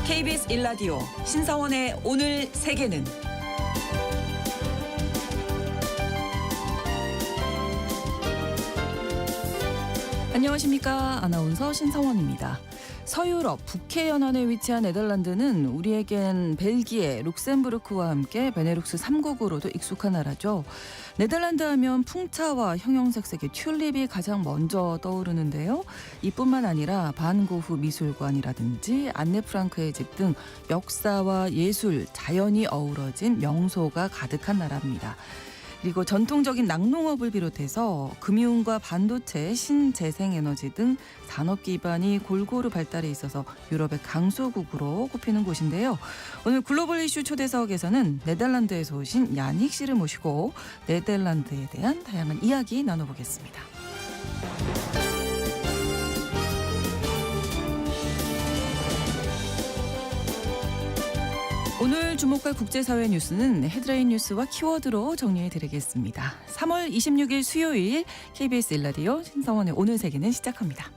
KBS 1라디오 신성원의 오늘 세계는 안녕하십니까. 아나운서 신성원입니다. 서유럽 북해연안에 위치한 네덜란드는 우리에겐 벨기에, 룩셈부르크와 함께 베네룩스 3국으로도 익숙한 나라죠. 네덜란드 하면 풍차와 형형색색의 튤립이 가장 먼저 떠오르는데요. 이뿐만 아니라 반 고흐 미술관이라든지 안네 프랑크의 집 등 역사와 예술, 자연이 어우러진 명소가 가득한 나라입니다. 그리고 전통적인 낙농업을 비롯해서 금융과 반도체, 신재생에너지 등 산업 기반이 골고루 발달해 있어서 유럽의 강소국으로 꼽히는 곳인데요. 오늘 글로벌 이슈 초대석에서는 네덜란드에서 오신 야닉 씨를 모시고 네덜란드에 대한 다양한 이야기 나눠보겠습니다. 오늘 주목할 국제사회 뉴스는 헤드라인 뉴스와 키워드로 정리해드리겠습니다. 3월 26일 수요일 KBS 1라디오 신성원의 오늘 세계는 시작합니다.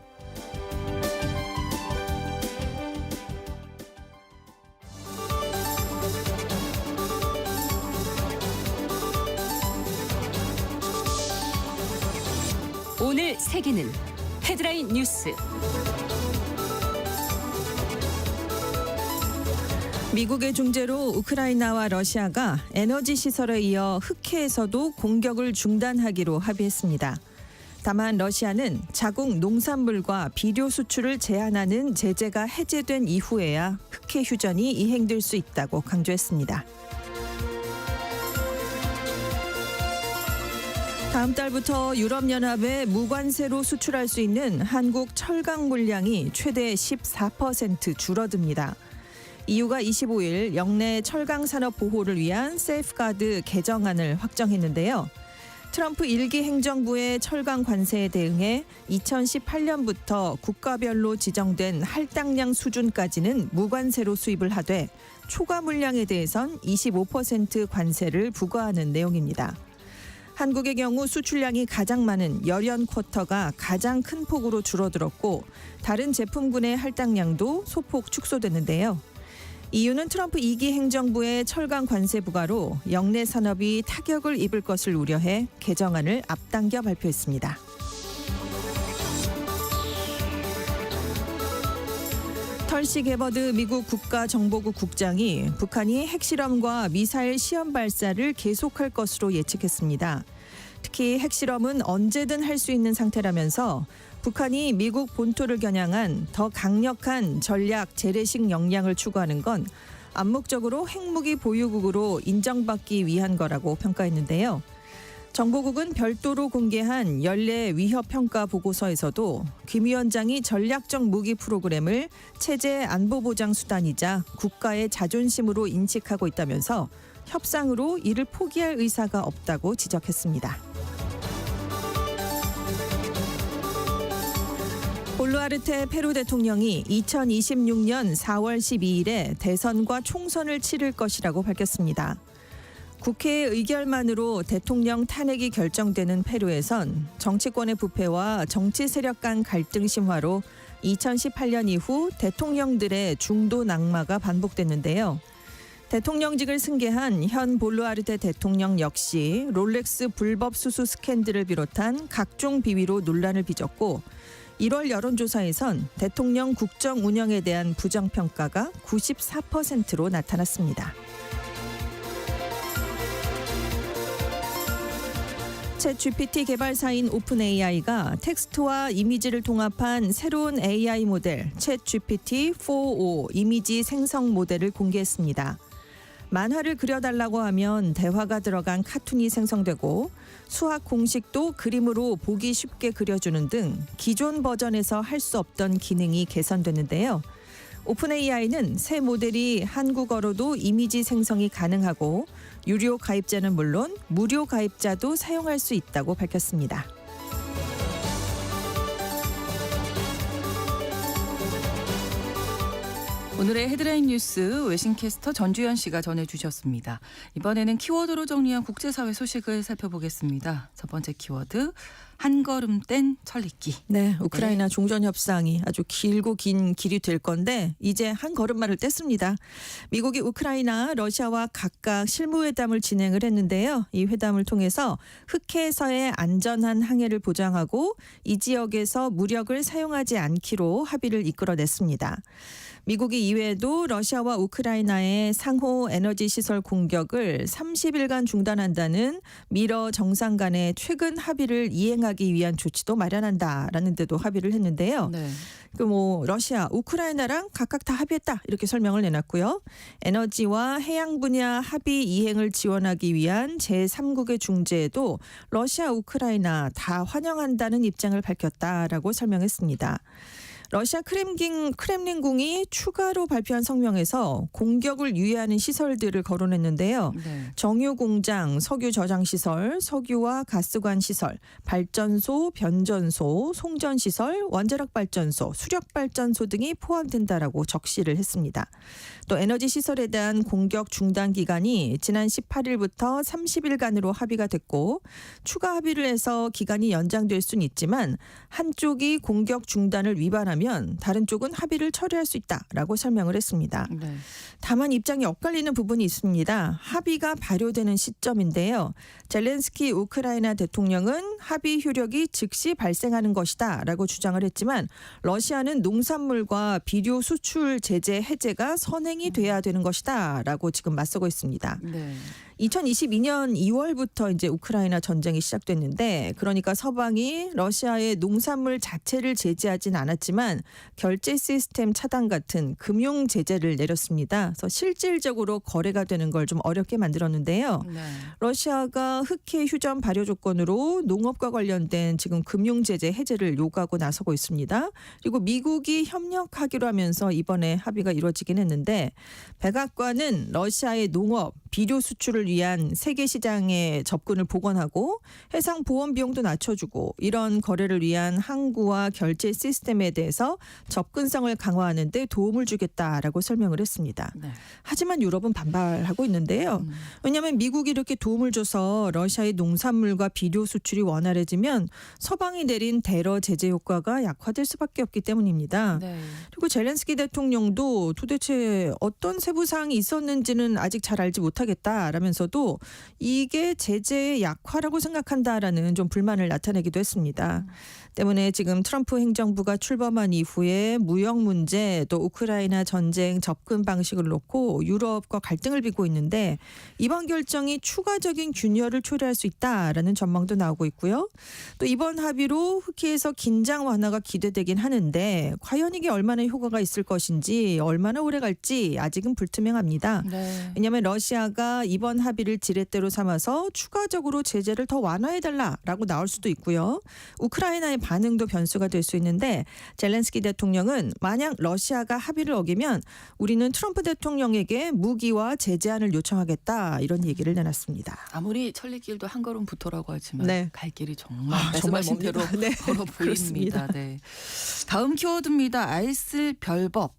오늘 세계는 헤드라인 뉴스. 미국의 중재로 우크라이나와 러시아가 에너지 시설에 이어 흑해에서도 공격을 중단하기로 합의했습니다. 다만 러시아는 자국 농산물과 비료 수출을 제한하는 제재가 해제된 이후에야 흑해 휴전이 이행될 수 있다고 강조했습니다. 다음 달부터 유럽연합에 무관세로 수출할 수 있는 한국 철강 물량이 최대 14% 줄어듭니다. EU가 25일 영내 철강 산업 보호를 위한 세이프가드 개정안을 확정했는데요. 트럼프 1기 행정부의 철강 관세에 대응해 2018년부터 국가별로 지정된 할당량 수준까지는 무관세로 수입을 하되 초과 물량에 대해선 25% 관세를 부과하는 내용입니다. 한국의 경우 수출량이 가장 많은 열연 쿼터가 가장 큰 폭으로 줄어들었고 다른 제품군의 할당량도 소폭 축소됐는데요. EU는 트럼프 2기 행정부의 철강 관세 부과로 영내 산업이 타격을 입을 것을 우려해 개정안을 앞당겨 발표했습니다. 털시 게버드 미국 국가정보국 국장이 북한이 핵실험과 미사일 시험 발사를 계속할 것으로 예측했습니다. 특히 핵실험은 언제든 할 수 있는 상태라면서 북한이 미국 본토를 겨냥한 더 강력한 전략 재래식 역량을 추구하는 건 암묵적으로 핵무기 보유국으로 인정받기 위한 거라고 평가했는데요. 정보국은 별도로 공개한 연례 위협평가 보고서에서도 김 위원장이 전략적 무기 프로그램을 체제 안보보장 수단이자 국가의 자존심으로 인식하고 있다면서 협상으로 이를 포기할 의사가 없다고 지적했습니다. 볼루아르테 페루 대통령이 2026년 4월 12일에 대선과 총선을 치를 것이라고 밝혔습니다. 국회의 의결만으로 대통령 탄핵이 결정되는 페루에선 정치권의 부패와 정치 세력 간 갈등 심화로 2018년 이후 대통령들의 중도 낙마가 반복됐는데요. 대통령직을 승계한 현 볼루아르테 대통령 역시 롤렉스 불법 수수 스캔들을 비롯한 각종 비위로 논란을 빚었고 1월 여론조사에선 대통령 국정 운영에 대한 부정평가가 94%로 나타났습니다. 챗 GPT 개발사인 오픈 AI가 텍스트와 이미지를 통합한 새로운 AI 모델 챗 GPT-4o 이미지 생성 모델을 공개했습니다. 만화를 그려달라고 하면 대화가 들어간 카툰이 생성되고 수학 공식도 그림으로 보기 쉽게 그려주는 등 기존 버전에서 할 수 없던 기능이 개선됐는데요. 오픈 AI는 새 모델이 한국어로도 이미지 생성이 가능하고 유료 가입자는 물론 무료 가입자도 사용할 수 있다고 밝혔습니다. 오늘의 헤드라인 뉴스 외신캐스터 전주현 씨가 전해주셨습니다. 이번에는 키워드로 정리한 국제사회 소식을 살펴보겠습니다. 첫 번째 키워드, 한 걸음 뗀 천리길. 네, 우크라이나 종전 협상이 아주 길고 긴 길이 될 건데 이제 한 걸음마를 뗐습니다. 미국이 우크라이나, 러시아와 각각 실무회담을 진행을 했는데요. 이 회담을 통해서 흑해에서의 안전한 항해를 보장하고 이 지역에서 무력을 사용하지 않기로 합의를 이끌어냈습니다. 미국이 이외에도 러시아와 우크라이나의 상호 에너지 시설 공격을 30일간 중단한다는 미러 정상 간의 최근 합의를 이행하기 위한 조치도 마련한다라는 데도 합의를 했는데요. 네. 러시아, 우크라이나랑 각각 다 합의했다 이렇게 설명을 내놨고요. 에너지와 해양 분야 합의 이행을 지원하기 위한 제3국의 중재에도 러시아, 우크라이나 다 환영한다는 입장을 밝혔다라고 설명했습니다. 러시아 크렘린궁이 추가로 발표한 성명에서 공격을 유예하는 시설들을 거론했는데요. 네. 정유 공장, 석유 저장 시설, 석유와 가스관 시설, 발전소, 변전소, 송전 시설, 원자력 발전소, 수력 발전소 등이 포함된다라고 적시를 했습니다. 또 에너지 시설에 대한 공격 중단 기간이 지난 18일부터 30일간으로 합의가 됐고 추가 합의를 해서 기간이 연장될 수는 있지만 한쪽이 공격 중단을 위반하면 다른 쪽은 합의를 처리할 수 있다라고 설명을 했습니다. 네. 다만 입장이 엇갈리는 부분이 있습니다. 합의가 발효되는 시점인데요. 젤렌스키 우크라이나 대통령은 합의 효력이 즉시 발생하는 것이다 라고 주장을 했지만 러시아는 농산물과 비료 수출 제재 해제가 선행이 돼야 되는 것이다 라고 지금 맞서고 있습니다. 네. 2022년 2월부터 이제 우크라이나 전쟁이 시작됐는데 그러니까 서방이 러시아의 농산물 자체를 제재하진 않았지만 결제 시스템 차단 같은 금융 제재를 내렸습니다. 그래서 실질적으로 거래가 되는 걸 좀 어렵게 만들었는데요. 네. 러시아가 흑해 휴전 발효 조건으로 농업과 관련된 지금 금융 제재 해제를 요구하고 나서고 있습니다. 그리고 미국이 협력하기로 하면서 이번에 합의가 이루어지긴 했는데 백악관은 러시아의 농업, 비료 수출을 위한 세계 시장의 접근을 복원하고 해상 보험 비용도 낮춰주고 이런 거래를 위한 항구와 결제 시스템에 대해서 접근성을 강화하는 데 도움을 주겠다라고 설명을 했습니다. 네. 하지만 유럽은 반발하고 있는데요. 왜냐하면 미국이 이렇게 도움을 줘서 러시아의 농산물과 비료 수출이 원활해지면 서방이 내린 대러 제재 효과가 약화될 수밖에 없기 때문입니다. 네. 그리고 젤렌스키 대통령도 도대체 어떤 세부 사항이 있었는지는 아직 잘 알지 못하겠다라면서도 이게 제재의 약화라고 생각한다라는 좀 불만을 나타내기도 했습니다. 때문에 지금 트럼프 행정부가 출범한 이후에 무역 문제 또 우크라이나 전쟁 접근 방식을 놓고 유럽과 갈등을 빚고 있는데 이번 결정이 추가적인 균열을 초래할 수 있다라는 전망도 나오고 있고요. 또 이번 합의로 흑해에서 긴장 완화가 기대되긴 하는데 과연 이게 얼마나 효과가 있을 것인지 얼마나 오래 갈지 아직은 불투명합니다. 네. 왜냐하면 러시아가 이번 합의를 지렛대로 삼아서 추가적으로 제재를 더 완화해달라라고 나올 수도 있고요. 우크라이나의 반응도 변수가 될 수 있는데 젤렌스키 대통령은 만약 러시아가 합의를 어기면 우리는 트럼프 대통령에게 무기와 제재안을 요청하겠다 이런 얘기를 내놨습니다. 아무리 천리길도 한 걸음부터라고 하지만 네. 갈 길이 정말 정말 말씀하신 대로 멉니다. 네. 멀어 그렇습니다. 보입니다. 네. 다음 키워드입니다. 알쓸 별법.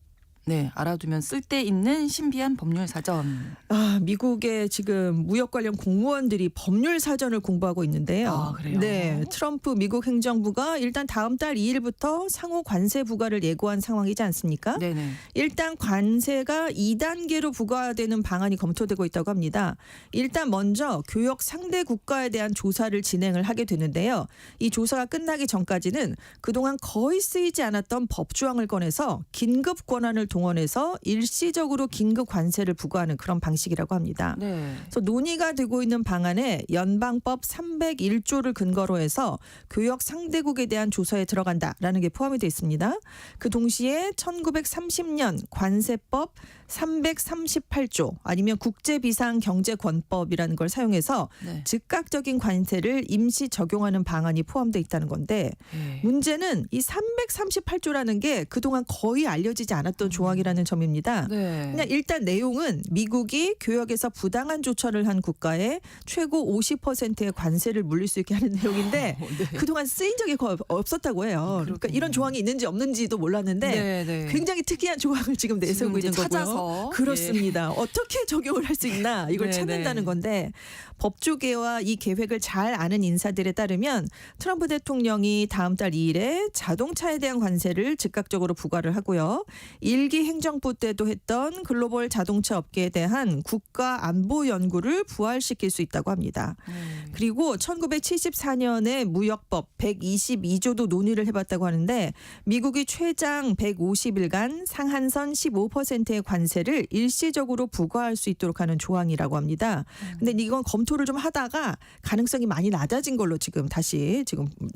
네, 알아두면 쓸데있는 신비한 법률 사전. 미국의 지금 무역 관련 공무원들이 법률 사전을 공부하고 있는데요. 아, 그래요? 네, 트럼프 미국 행정부가 일단 다음 달 2일부터 상호 관세 부과를 예고한 상황이지 않습니까? 네네. 일단 관세가 2단계로 부과되는 방안이 검토되고 있다고 합니다. 일단 먼저 교역 상대 국가에 대한 조사를 진행을 하게 되는데요. 이 조사가 끝나기 전까지는 그동안 거의 쓰이지 않았던 법조항을 꺼내서 긴급 권한을 동원해서 일시적으로 긴급 관세를 부과하는 그런 방식이라고 합니다. 네. 그래서 논의가 되고 있는 방안에 연방법 301조를 근거로 해서 교역 상대국에 대한 조사에 들어간다라는 게 포함이 되어 있습니다. 그 동시에 1930년 관세법 338조 아니면 국제비상경제권법이라는 걸 사용해서 네. 즉각적인 관세를 임시 적용하는 방안이 포함되어 있다는 건데 네. 문제는 이 338조라는 게 그동안 거의 알려지지 않았던 조항 조항이라는 점입니다. 네. 그냥 일단 내용은 미국이 교역에서 부당한 조처를 한 국가에 최고 50%의 관세를 물릴 수 있게 하는 내용인데 네. 그동안 쓰인 적이 거의 없었다고 해요. 그러니까 그렇군요. 이런 조항이 있는지 없는지도 몰랐는데 네, 네. 굉장히 특이한 조항을 지금 내세우고 지금 있는 이제 거고요. 찾아서, 그렇습니다. 어떻게 적용을 할 수 있나 이걸 네, 찾는다는 네. 건데 법조계와 이 계획을 잘 아는 인사들에 따르면 트럼프 대통령이 다음 달 2일에 자동차에 대한 관세를 즉각적으로 부과를 하고요. 일기 행정부 때도 했던 글로벌 자동차 업계에 대한 국가 안보 연구를 부활시킬 수 있다고 합니다. 그리고 1974년에 무역법 122조도 논의를 해봤다고 하는데 미국이 최장 150일간 상한선 15%의 관세를 일시적으로 부과할 수 있도록 하는 조항이라고 합니다. 근데 이건 검토를 좀 하다가 가능성이 많이 낮아진 걸로 지금 다시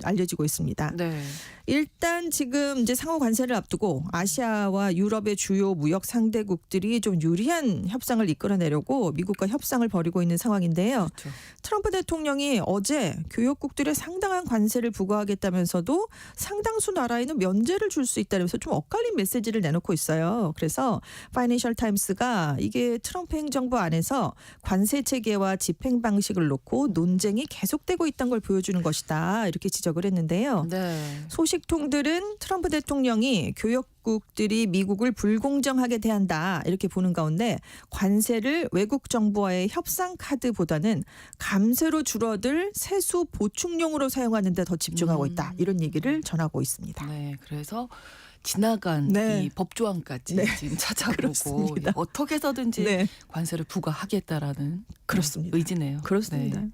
알려지고 있습니다. 네. 일단 지금 이제 상호 관세를 앞두고 아시아와 유럽의 주요 무역 상대국들이 좀 유리한 협상을 이끌어내려고 미국과 협상을 벌이고 있는 상황인데요. 그렇죠. 트럼프 대통령이 어제 교역국들의 상당한 관세를 부과하겠다면서도 상당수 나라에는 면제를 줄 수 있다면서 좀 엇갈린 메시지를 내놓고 있어요. 그래서 파이낸셜 타임스가 이게 트럼프 행정부 안에서 관세 체계와 집행 방식을 놓고 논쟁이 계속되고 있다는 걸 보여주는 것이다. 이렇게 지적을 했는데요. 네. 소식통들은 트럼프 대통령이 교역국들이 미국을 불공정하게 대한다 이렇게 보는 가운데 관세를 외국 정부와의 협상 카드보다는 감세로 줄어들 세수 보충용으로 사용하는 데 더 집중하고 있다. 이런 얘기를 전하고 있습니다. 네. 그래서 지나간 네. 이 법조항까지 네. 지금 찾아보고 그렇습니다. 어떻게 해서든지 네, 관세를 부과하겠다라는 그렇습니다. 의지네요. 그렇습니다. 네.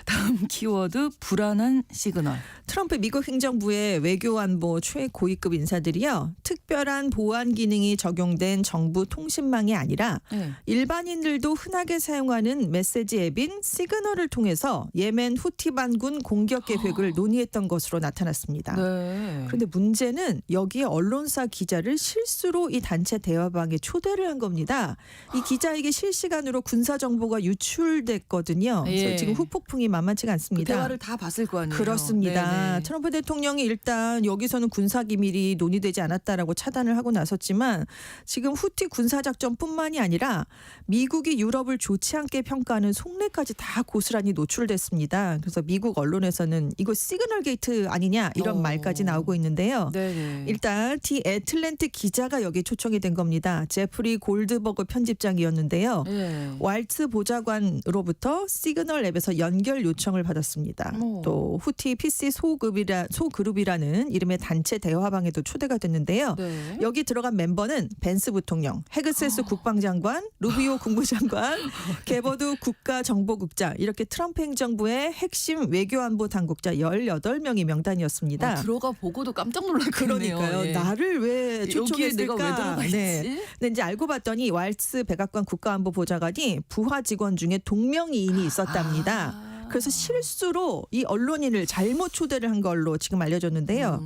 다음 키워드 불안한 시그널. 트럼프 미국 행정부의 외교안보 최고위급 인사들이요. 특별한 보안 기능이 적용된 정부 통신망이 아니라 네. 일반인들도 흔하게 사용하는 메시지 앱인 시그널을 통해서 예멘 후티 반군 공격 계획을 논의했던 것으로 나타났습니다. 네. 그런데 문제는 여기에 언론사 기자를 실수로 이 단체 대화방에 초대를 한 겁니다. 이 기자에게 실시간으로 군사 정보가 유출됐거든요. 그래서 예. 지금 후폭풍이 만만치가 그 않습니다. 대화를 다 봤을 거 아니에요. 그렇습니다. 네네. 트럼프 대통령이 일단 여기서는 군사 기밀이 논의되지 않았다라고 차단을 하고 나섰지만 지금 후티 군사 작전뿐만이 아니라 미국이 유럽을 좋지 않게 평가하는 속내까지 다 고스란히 노출됐습니다. 그래서 미국 언론에서는 이거 시그널 게이트 아니냐 이런 말까지 나오고 있는데요. 네네. 일단 티 애틀랜트 기자가 여기에 초청이 된 겁니다. 제프리 골드버그 편집장이었는데요. 네. 왈츠 보좌관으로부터 시그널 앱에서 연결 요청을 받았습니다. 오. 또 후티 PC 소그룹이라는 이름의 단체 대화방에도 초대가 됐는데요. 네. 여기 들어간 멤버는 벤스 부통령, 헤그세스 국방장관, 루비오 국무장관, 게버드 국가정보국장 이렇게 트럼프 행정부의 핵심 외교안보 당국자 18명이 명단이었습니다. 들어가 보고도 깜짝 놀랐겠네요. 그러니까요. 예. 나를 왜 여기에 초청했을까? 내가 왜 들어가 있지? 네. 근데 이제 알고 봤더니 왈츠 백악관 국가안보보좌관이 부하 직원 중에 동명이인이 있었답니다. 아. 그래서 실수로 이 언론인을 잘못 초대를 한 걸로 지금 알려졌는데요.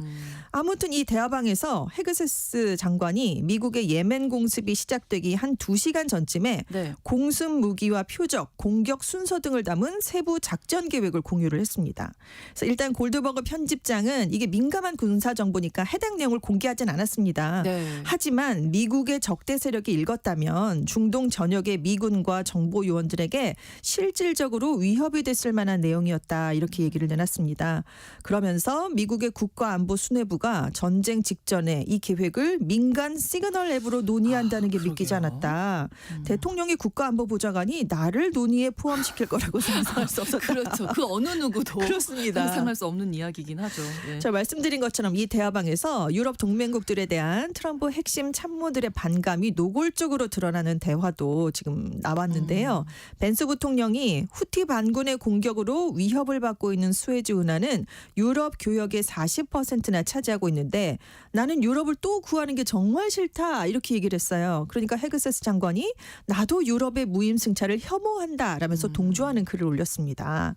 아무튼 이 대화방에서 헤그세스 장관이 미국의 예멘 공습이 시작되기 한 2시간 전쯤에 네. 공습 무기와 표적, 공격 순서 등을 담은 세부 작전 계획을 공유를 했습니다. 그래서 일단 골드버그 편집장은 이게 민감한 군사 정보니까 해당 내용을 공개하진 않았습니다. 네. 하지만 미국의 적대 세력이 읽었다면 중동 전역의 미군과 정보 요원들에게 실질적으로 위협이 됐을 만한 내용이었다 이렇게 얘기를 내놨습니다. 그러면서 미국의 국가안보 수뇌부가 전쟁 직전에 이 계획을 민간 시그널 앱으로 논의한다는 게 믿기지 그러게요. 않았다. 대통령이 국가안보보좌관이 나를 논의에 포함시킬 거라고 상상할 수 없었다. 그렇죠. 그 어느 누구도 그렇습니다. 상상할 수 없는 이야기긴 하죠. 예. 자, 말씀드린 것처럼 이 대화방에서 유럽 동맹국들에 대한 트럼프 핵심 참모들의 반감이 노골적으로 드러나는 대화도 지금 나왔는데요. 벤스 부통령이 후티 반군의 공격으로 위협을 받고 있는 수에즈 운하는 유럽 교역의 40%나 차지하고 있는데 나는 유럽을 또 구하는 게 정말 싫다 이렇게 얘기를 했어요. 그러니까 헤그세스 장관이 나도 유럽의 무임승차를 혐오한다라면서 동조하는 글을 올렸습니다.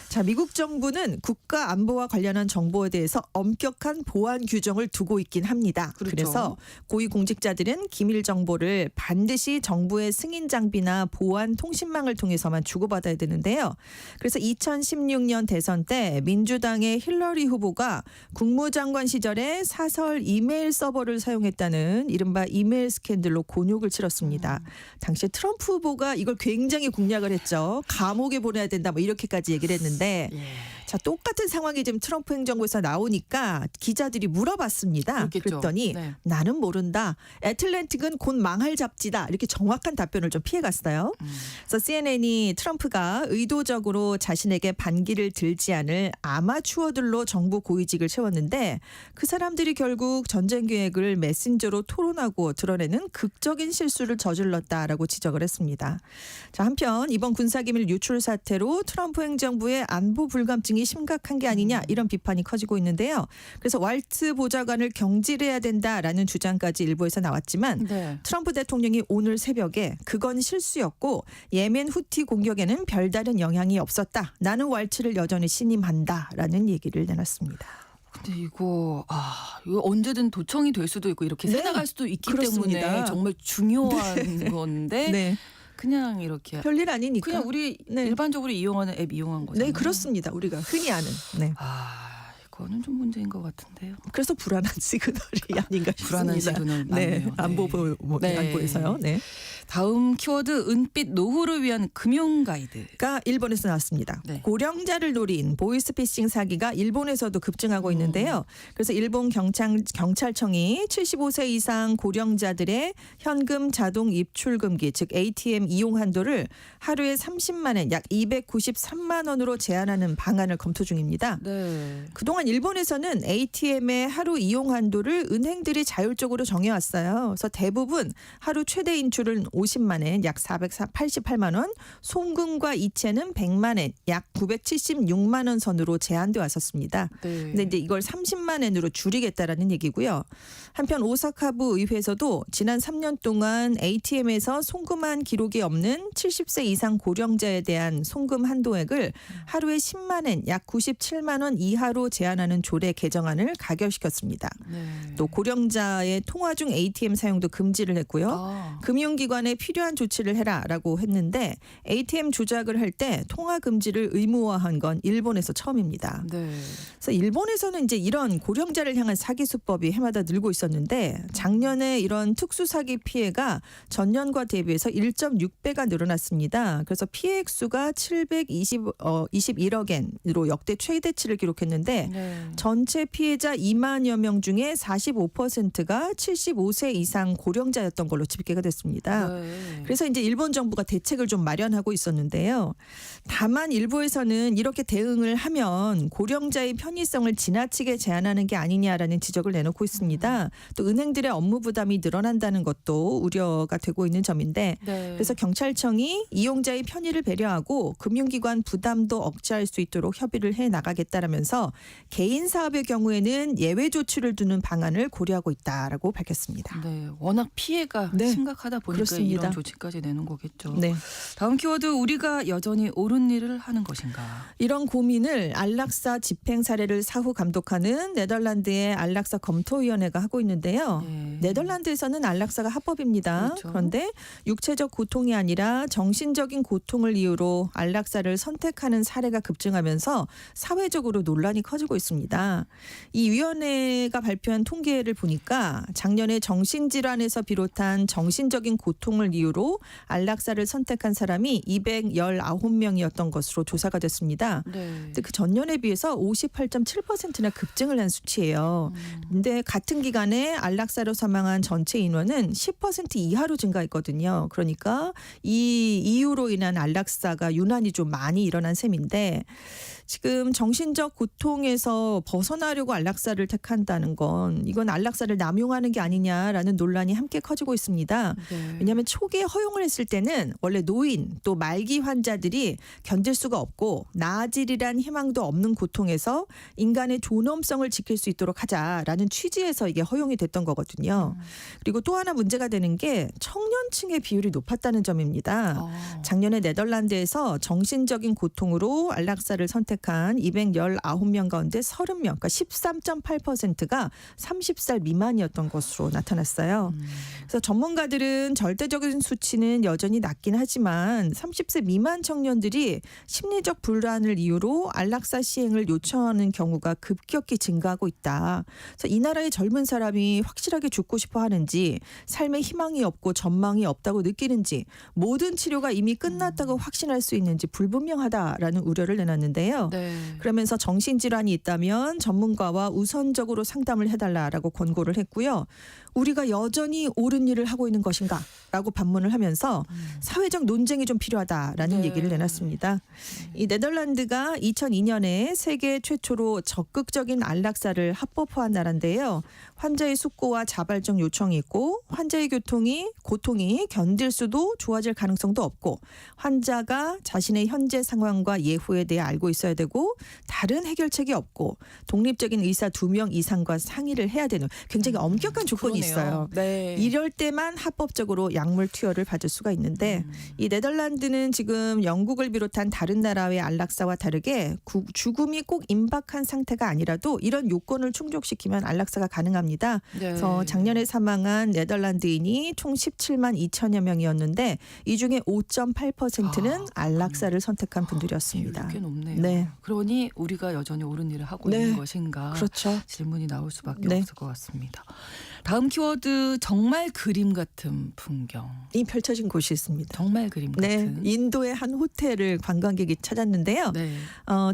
자, 미국 정부는 국가 안보와 관련한 정보에 대해서 엄격한 보안 규정을 두고 있긴 합니다. 그렇죠. 그래서 고위 공직자들은 기밀 정보를 반드시 정부의 승인 장비나 보안 통신망을 통해서만 주고받아야 되는데요. 그래서 2016년 대선 때 민주당의 힐러리 후보가 국무장관 시절에 사설 이메일 서버를 사용했다는 이른바 이메일 스캔들로 곤욕을 치렀습니다. 당시에 트럼프 후보가 이걸 굉장히 공략을 했죠. 감옥에 보내야 된다 뭐 이렇게까지 얘기를 했는데 자, 똑같은 상황이 지금 트럼프 행정부에서 나오니까 기자들이 물어봤습니다. 그렇겠죠. 그랬더니 네. 나는 모른다. 애틀랜틱은 곧 망할 잡지다. 이렇게 정확한 답변을 좀 피해갔어요. 그래서 CNN이 트럼프가 의도적으로 자신에게 반기를 들지 않을 아마추어들로 정부 고위직을 채웠는데 그 사람들이 결국 전쟁 계획을 메신저로 토론하고 드러내는 극적인 실수를 저질렀다라고 지적을 했습니다. 자, 한편 이번 군사기밀 유출 사태로 트럼프 행정부의 안보 불감증이 심각한 게 아니냐 이런 비판이 커지고 있는데요. 그래서 왈츠 보좌관을 경질해야 된다라는 주장까지 일부에서 나왔지만 네. 트럼프 대통령이 오늘 새벽에 그건 실수였고 예멘 후티 공격에는 별다른 영향이 없었다. 나는 왈츠를 여전히 신임한다라는 얘기를 내놨습니다. 근데 이거 언제든 도청이 될 수도 있고 이렇게 네. 새나갈 수도 있기 그렇습니다. 때문에 정말 중요한 건데 네, 그냥 이렇게 별일 아니니까. 그냥 우리 네. 일반적으로 이용하는 앱 이용한 거잖아요. 네, 그렇습니다. 우리가 흔히 아는. 네. 이거는 좀 문제인 것 같은데요. 그래서 불안한 시그널이 아닌가 싶습니다. 불안한 시그널 네, 맞네요. 안보에서요. 네. 다음 키워드 은빛 노후를 위한 금융 가이드. 가 일본에서 나왔습니다. 네. 고령자를 노린 보이스피싱 사기가 일본에서도 급증하고 있는데요. 그래서 일본 경찰청이 75세 이상 고령자들의 현금 자동 입출금기 즉 ATM 이용 한도를 하루에 30만 엔 약 293만 원으로 제한하는 방안을 검토 중입니다. 네. 그동안 일본에서는 ATM의 하루 이용 한도를 은행들이 자율적으로 정해왔어요. 그래서 대부분 하루 최대 인출은 50만 엔, 약 488만 원, 송금과 이체는 100만 엔, 약 976만 원 선으로 제한돼 왔었습니다. 네. 근데 이제 이걸 30만 엔으로 줄이겠다라는 얘기고요. 한편 오사카부 의회에서도 지난 3년 동안 ATM에서 송금한 기록이 없는 70세 이상 고령자에 대한 송금 한도액을 하루에 10만 엔, 약 97만 원 이하로 제한하는 조례 개정안을 가결시켰습니다. 네. 또 고령자의 통화 중 ATM 사용도 금지를 했고요. 금융기관에 필요한 조치를 해라라고 했는데 ATM 조작을 할 때 통화 금지를 의무화한 건 일본에서 처음입니다. 네. 그래서 일본에서는 이제 이런 고령자를 향한 사기 수법이 해마다 늘고 있었는데 작년에 이런 특수 사기 피해가 전년과 대비해서 1.6배가 늘어났습니다. 그래서 피해 액수가 721억 엔으로 역대 최대치를 기록했는데 네. 전체 피해자 2만여 명 중에 45%가 75세 이상 고령자였던 걸로 집계가 됐습니다. 네. 그래서 이제 일본 정부가 대책을 좀 마련하고 있었는데요. 다만 일부에서는 이렇게 대응을 하면 고령자의 편의성을 지나치게 제한하는 게 아니냐라는 지적을 내놓고 있습니다. 또 은행들의 업무 부담이 늘어난다는 것도 우려가 되고 있는 점인데 네. 그래서 경찰청이 이용자의 편의를 배려하고 금융기관 부담도 억제할 수 있도록 협의를 해 나가겠다라면서 개인 사업의 경우에는 예외 조치를 두는 방안을 고려하고 있다라고 밝혔습니다. 네. 워낙 피해가 네. 심각하다 보니까 그렇습니다. 이런 조치까지 내는 거겠죠. 네. 다음 키워드 우리가 여전히 옳은 일을 하는 것인가. 이런 고민을 안락사 집행 사례를 사후 감독하는 네덜란드의 안락사 검토위원회가 하고 있는데요. 네. 네덜란드에서는 안락사가 합법입니다. 그렇죠. 그런데 육체적 고통이 아니라 정신적인 고통을 이유로 안락사를 선택하는 사례가 급증하면서 사회적으로 논란이 커지고 있습니다. 이 위원회가 발표한 통계를 보니까 작년에 정신질환에서 비롯한 정신적인 고통을 이유로 안락사를 선택한 사람이 219명이었던 것으로 조사가 됐습니다. 네. 근데 그 전년에 비해서 58.7%나 급증을 한 수치예요. 근데 같은 기간에 안락사로 사망한 전체 인원은 10% 이하로 증가했거든요. 그러니까 이 이유로 인한 안락사가 유난히 좀 많이 일어난 셈인데 지금 정신적 고통에서 중에서 벗어나려고 안락사를 택한다는 건 이건 안락사를 남용하는 게 아니냐라는 논란이 함께 커지고 있습니다. 네. 왜냐하면 초기에 허용을 했을 때는 원래 노인 또 말기 환자들이 견딜 수가 없고 나아지리란 희망도 없는 고통에서 인간의 존엄성을 지킬 수 있도록 하자라는 취지에서 이게 허용이 됐던 거거든요. 그리고 또 하나 문제가 되는 게 청년층의 비율이 높았다는 점입니다. 작년에 네덜란드에서 정신적인 고통으로 안락사를 선택한 219명 가운데 30명, 그러니까 13.8%가 30살 미만이었던 것으로 나타났어요. 그래서 전문가들은 절대적인 수치는 여전히 낮긴 하지만 30세 미만 청년들이 심리적 불안을 이유로 안락사 시행을 요청하는 경우가 급격히 증가하고 있다. 그래서 이 나라의 젊은 사람이 확실하게 죽고 싶어 하는지 삶에 희망이 없고 전망이 없다고 느끼는지 모든 치료가 이미 끝났다고 확신할 수 있는지 불분명하다라는 우려를 내놨는데요. 네. 그러면서 정신질환이 있다면 전문가와 우선적으로 상담을 해달라라고 권고를 했고요. 우리가 여전히 옳은 일을 하고 있는 것인가? 라고 반문을 하면서 사회적 논쟁이 좀 필요하다라는 네. 얘기를 내놨습니다. 이 네덜란드가 2002년에 세계 최초로 적극적인 안락사를 합법화한 나라인데요. 환자의 숙고와 자발적 요청이 있고 환자의 고통이 견딜 수도 좋아질 가능성도 없고 환자가 자신의 현재 상황과 예후에 대해 알고 있어야 되고 다른 해결책이 없고 독립적인 의사 2명 이상과 상의를 해야 되는 굉장히 엄격한 조건이 그러네요. 있어요. 네. 이럴 때만 합법적으로 약물 투여를 받을 수가 있는데 이 네덜란드는 지금 영국을 비롯한 다른 나라의 안락사와 다르게 죽음이 꼭 임박한 상태가 아니라도 이런 요건을 충족시키면 안락사가 가능합니다. 네. 그래서 작년에 사망한 네덜란드인이 총 17만 2천여 명이었는데 이 중에 5.8%는 안락사를 선택한 분들이었습니다. 비율이 꽤 높네요. 네. 그러니 우리가 여전히 옳은 일을 하고 네. 있는 것인가 그렇죠. 질문이 나올 수밖에 네. 없을 것 같습니다. 다음 키워드 정말 그림 같은 풍경. 이 펼쳐진 곳이 있습니다. 정말 그림 네, 같은. 인도의 한 호텔을 관광객이 찾았는데요. 네.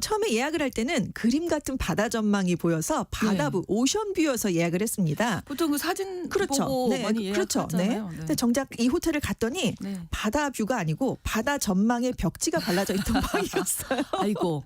처음에 예약을 할 때는 그림 같은 바다 전망이 보여서 바다뷰, 오션뷰여서 예약을 했습니다. 보통 그 사진 그렇죠. 보고 네, 많이 그렇죠. 네. 예약하잖아요. 네. 근데 정작 이 호텔을 갔더니 네. 바다 뷰가 아니고 바다 전망에 벽지가 발라져 있던 방이었어요. 아이고.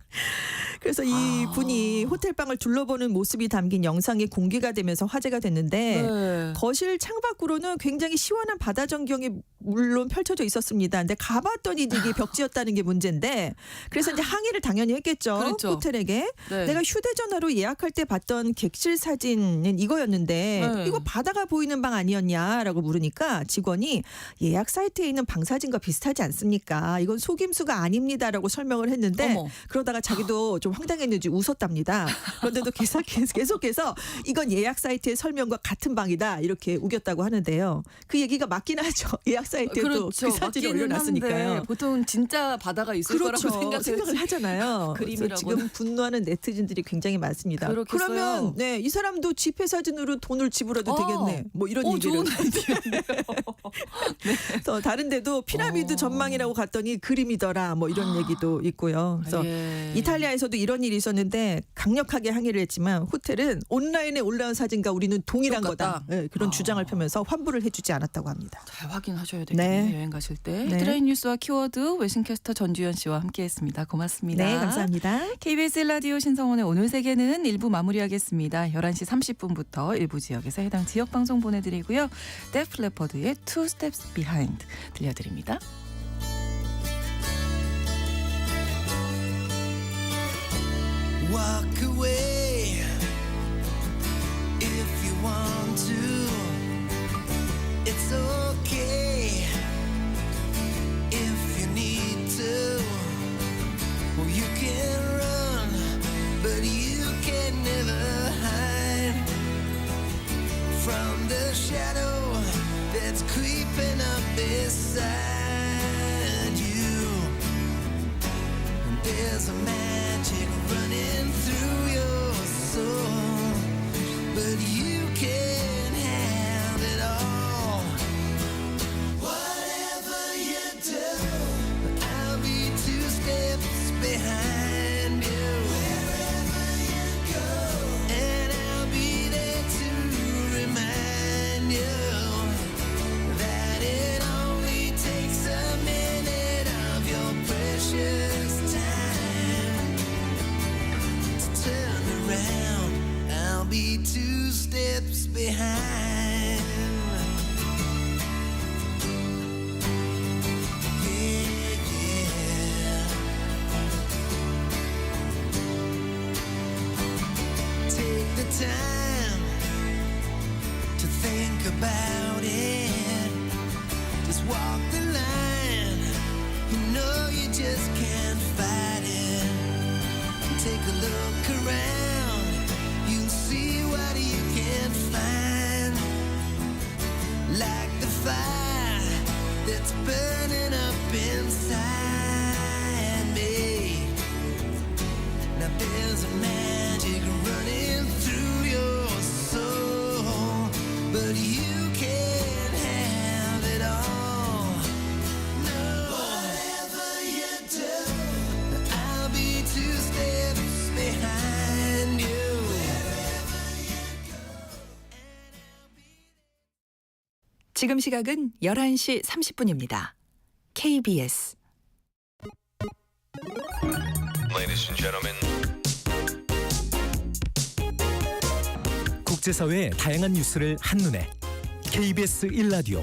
그래서 이 분이 호텔방을 둘러보는 모습이 담긴 영상이 공개가 되면서 화제가 됐는데 네. 거실 창밖으로는 굉장히 시원한 바다 전경이 물론 펼쳐져 있었습니다. 근데 가봤더니 이게 벽지였다는 게 문제인데 그래서 이제 항의를 당연히 했겠죠. 그렇죠. 호텔에게. 네. 내가 휴대전화로 예약할 때 봤던 객실 사진은 이거였는데 네. 이거 바다가 보이는 방 아니었냐라고 물으니까 직원이 예약 사이트에 있는 방 사진과 비슷하지 않습니까? 이건 속임수가 아닙니다라고 설명을 했는데 어머. 그러다가 자기도 좀 황당했는지 웃었답니다. 그런데도 계속해서 이건 예약 사이트의 설명과 같은 방이다 이렇게 우겼다고 하는데요. 그 얘기가 맞긴 하죠. 예약 사이트에도 그렇죠. 그 사진을 맞기는 올려놨으니까요. 한데 보통 진짜 바다가 있을 그렇죠. 거라고 생각을 하잖아요. 그래서 그림이라고는. 지금 분노하는 네티즌들이 굉장히 많습니다. 그렇겠어요. 그러면 네, 이 사람도 집회 사진으로 돈을 지불해도 되겠네. 뭐 이런 얘기를. 좋은 아이디어네요. 그래서 다른 데도 피라미드 전망이라고 갔더니 그림이더라. 뭐 이런 얘기도 있고요. 그래서 예. 이탈리아에서도 이런 일이 있었는데 강력하게 항의를 했지만 호텔은 온라인에 올라온 사진과 우리는 동일한 똑같다. 거다. 네, 그런 주장을 펴면서 환불을 해주지 않았다고 합니다. 잘 확인하셔야 되겠네요. 네. 여행 가실 때. 네. 헤드라인 뉴스와 키워드 외신캐스터 전주현 씨와 함께했습니다. 고맙습니다. 네, 감사합니다. KBS 라디오 신성원의 오늘 세계는 1부 마무리하겠습니다. 11시 30분부터 일부 지역에서 해당 지역 방송 보내드리고요. 데프 레퍼드의 Two Steps Behind 들려드립니다. Walk away if you want to. It's okay if you need to. Well, you can run, but you can never hide from the shadow that's creeping up beside you. There's a magic running through your soul, but you can have it all. Whatever you do, I'll be 2 steps behind you. Wherever you go, and I'll be there to remind you that it only takes a minute of your precious time to turn around. just walk the line. You know you just can't fight it. Take a look around, you'll see what you can find. Like the fire that's burning up inside me. Now there's a magic running through your soul, but you can't have it all. No. Whatever you do, I'll be 2 steps behind you. 지금 시각은 11시 30분입니다. KBS Ladies and gentlemen. 국제사회의 다양한 뉴스를 한눈에 KBS 1라디오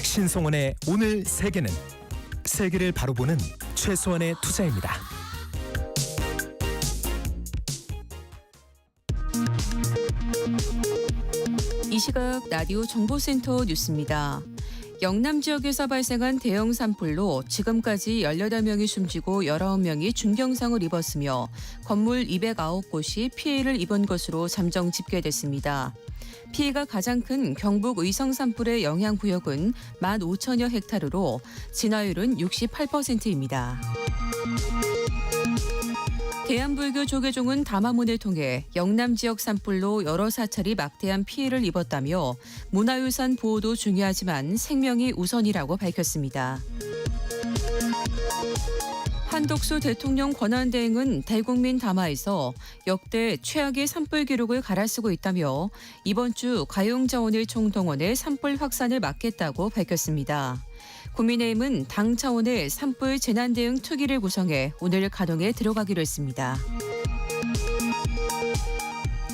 신성원의 오늘 세계는 세계를 바로 보는 최소한의 투자입니다. 이 시각 라디오 정보센터 뉴스입니다. 영남 지역에서 발생한 대형 산불로 지금까지 18명이 숨지고 19명이 중경상을 입었으며 건물 209곳이 피해를 입은 것으로 잠정 집계됐습니다. 피해가 가장 큰 경북 의성 산불의 영향 구역은 15,000여 헥타르로 진화율은 68%입니다. 대한불교 조계종은 담화문을 통해 영남 지역 산불로 여러 사찰이 막대한 피해를 입었다며 문화유산 보호도 중요하지만 생명이 우선이라고 밝혔습니다. 한덕수 대통령 권한대행은 대국민 담화에서 역대 최악의 산불 기록을 갈아쓰고 있다며 이번 주 가용자원을 총동원해 산불 확산을 막겠다고 밝혔습니다. 국민의힘은 당 차원의 산불 재난대응 특위를 구성해 오늘 가동에 들어가기로 했습니다.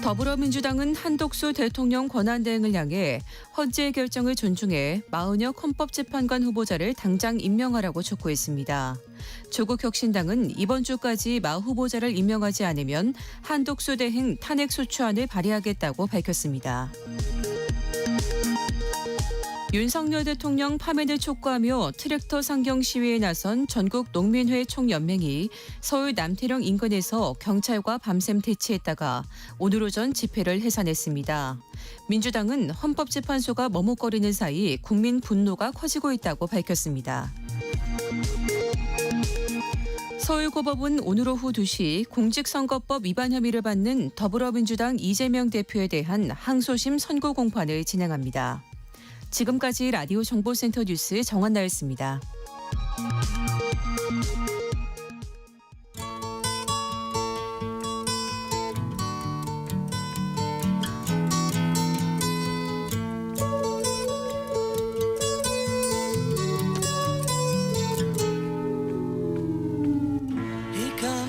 더불어민주당은 한덕수 대통령 권한대행을 향해 헌재 결정을 존중해 마은혁 헌법재판관 후보자를 당장 임명하라고 촉구했습니다. 조국혁신당은 이번 주까지 마 후보자를 임명하지 않으면 한덕수 대행 탄핵소추안을 발의하겠다고 밝혔습니다. 윤석열 대통령 파면을 촉구하며 트랙터 상경 시위에 나선 전국 농민회 총연맹이 서울 남태령 인근에서 경찰과 밤샘 대치했다가 오늘 오전 집회를 해산했습니다. 민주당은 헌법재판소가 머뭇거리는 사이 국민 분노가 커지고 있다고 밝혔습니다. 서울고법은 오늘 오후 2시 공직선거법 위반 혐의를 받는 더불어민주당 이재명 대표에 대한 항소심 선고 공판을 진행합니다. 지금까지 라디오 정보센터 뉴스 정한나였습니다.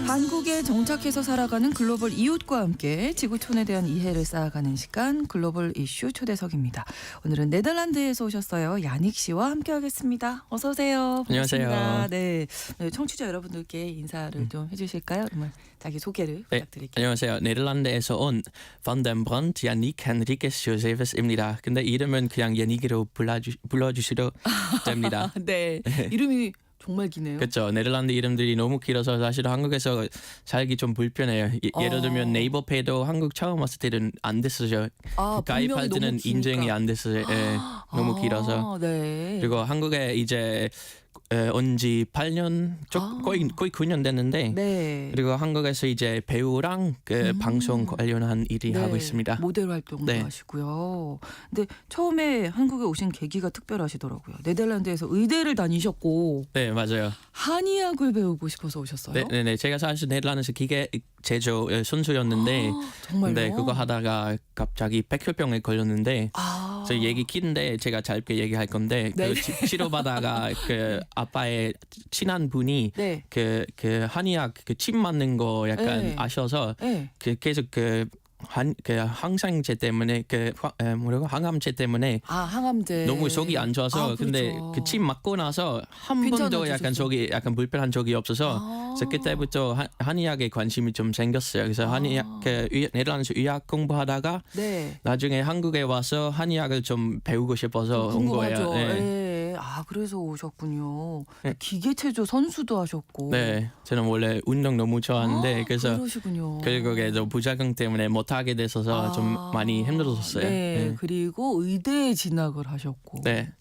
한국에 정착해서 살아가는 글로벌 이웃과 함께 지구촌에 대한 이해를 쌓아가는 시간 글로벌 이슈 초대석입니다. 오늘은 네덜란드에서 오셨어요. 야닉 씨와 함께하겠습니다. 어서 오세요. 반갑습니다. 안녕하세요. 네, 청취자 여러분들께 인사를 좀 해주실까요? 정말 자기 소개를 네, 부탁드릴게요. 안녕하세요. 네덜란드에서 온 Van den Brandt 야닉 헨리케스 조세프스입니다. 근데 이름은 그냥 야닉으로 불러주셔도 됩니다. 네, 이름이 정말 기네요. 그렇죠. 네덜란드 이름들이 너무 길어서 사실 한국에서 살기 좀 불편해요. 예를 들면 네이버페이도 한국 처음 왔을 때는 안 됐어요. 가입할 때는 인증이 안 됐어요. 예, 너무 길어서. 네. 그리고 한국에 이제 온 지 8년, 거의 9년 됐는데 네. 그리고 한국에서 이제 배우랑 방송 관련한 일이 네, 하고 있습니다. 모델 활동도 네. 하시고요. 근데 처음에 한국에 오신 계기가 특별하시더라고요. 네덜란드에서 의대를 다니셨고 네, 맞아요. 한의학을 배우고 싶어서 오셨어요? 네. 제가 사실 네덜란드에서 기계 제조 선수였는데 정말요? 근데 그거 하다가 갑자기 백혈병에 걸렸는데 저 얘기 긴데 제가 짧게 얘기할 건데 네. 그 치료받다가 그 아빠의 친한 분이 네. 그 한의학 그 침 맞는 거 약간 네. 아셔서 네. 계속 그 항생제 때문에 항암제 때문에 항암제 너무 속이 안 좋아서 그렇죠. 근데 그 침 맞고 나서 한 번도 약간 속이 약간 불편한 적이 없어서 그래서 그때부터 한의학에 관심이 좀 생겼어요. 그래서 한의학 네덜란드 의학 공부하다가 네. 나중에 한국에 와서 한의학을 좀 배우고 싶어서 온 거예요. 궁금하죠. 네. 네. 그래서 오셨군요. 네. 기계체조 선수도 하셨고. 네, 저는 원래 운동 너무 좋아하는데 그래서 그러시군요. 결국에도 부작용 때문에 못 하게 돼서 좀 많이 힘들었어요. 네, 네. 그리고 의대에 진학을 하셨고. 네.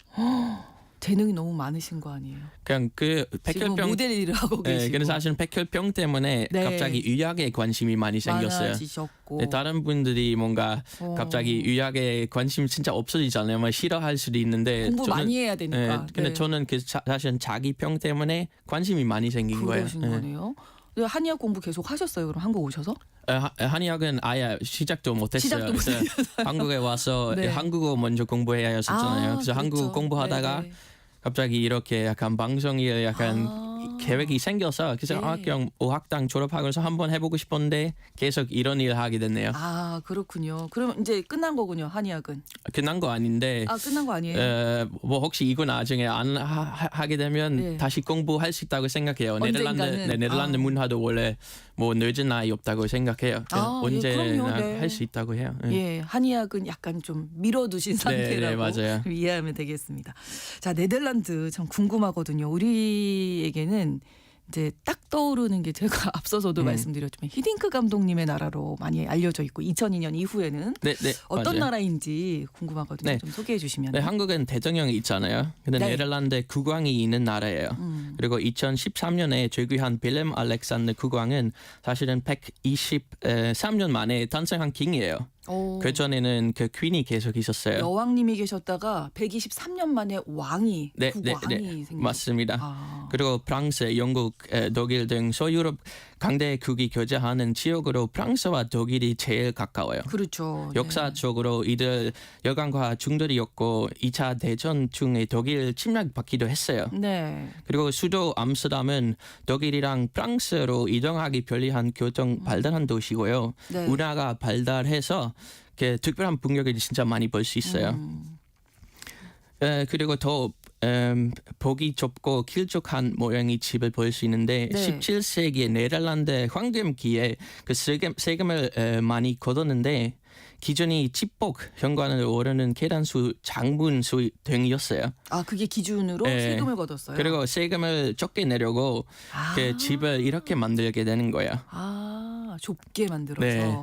재능이 너무 많으신 거 아니에요? 그냥 그 지금 백혈병 모델 일을 하고 네, 계시고. 근데 사실은 백혈병 때문에 네. 갑자기 의학에 관심이 많이 생겼어요. 많아지셨고. 네, 다른 분들이 뭔가 어. 갑자기 의학에 관심 진짜 없어지잖아요. 뭐 싫어할 수도 있는데 공부 많이 해야 되니까. 네, 근데 네. 저는 그 사실은 자기 병 때문에 관심이 많이 생긴 거예요. 그러신 네. 거네요. 근데 한의학 공부 계속 하셨어요? 그럼 한국 오셔서? 한의학은 아예 시작도 못했어요. 시작도 그래서 한국에 와서 네. 한국어 먼저 공부해야 했었잖아요. 그래서 그렇죠. 한국어 공부하다가 네네. 갑자기 이렇게 약간 방송이 약간 계획이 생겨서 그래서 네. 그냥 5학당 졸업하고서 한번 해보고 싶었는데 계속 이런 일을 하게 됐네요. 아 그렇군요. 그럼 이제 끝난 거군요. 한의학은. 끝난 거 아닌데 아 끝난 거 아니에요? 뭐 혹시 이거 나중에 안 하게 되면 네. 다시 공부할 수 있다고 생각해요. 언젠가는. 네덜란드 아. 문화도 원래 뭐 늦은 나이 없다고 생각해요. 아, 예, 언제나 그럼요. 네. 할 수 있다고 해요. 네. 예, 한의학은 약간 좀 밀어두신 상태라고 맞아요. 이해하면 되겠습니다. 자, 네덜란드 참 궁금하거든요. 우리에게는 이제 딱 떠오르는 게 제가 앞서서도 말씀드렸지만 히딩크 감독님의 나라로 많이 알려져 있고 2002년 이후에는 네, 어떤 맞아요. 나라인지 궁금하거든요. 네. 좀 소개해 주시면. 네, 한국은 대통령이 있잖아요. 근데 네. 네덜란드 국왕이 있는 나라예요. 그리고 2013년에 즉위한 빌렘 알렉산더 국왕은 사실은 123년 만에 탄생한 킹이에요. 오, 그 전에는 그 퀸이 계속 있었어요. 여왕님이 계셨다가 123년 만에 왕이 네, 국왕이 생겼 맞습니다. 아, 그리고 프랑스, 영국, 독일 등 소유럽 강대국이 교제하는 지역으로 프랑스와 독일이 제일 가까워요. 그렇죠. 역사적으로 이들 여강과 중돌이었고 2차 대전 중에 독일 침략받기도 했어요. 네. 그리고 수도 암스테르담은 독일이랑 프랑스로 이동하기 편리한 교통 발달한 도시고요. 네. 문화가 발달해서 그 특별한 풍경을 진짜 많이 볼 수 있어요. 그리고 더 보기 좁고 길쭉한 모양의 집을 볼 수 있는데 네. 17세기에 네덜란드 황금기에 그 세금을 많이 걷었는데 기준이 집복 현관을 오르는 계단수 장문수 등이었어요. 아 그게 기준으로 네. 세금을 걷었어요. 그리고 세금을 적게 내려고 그 집을 이렇게 만들게 되는 거예요. 아 좁게 만들어서 네.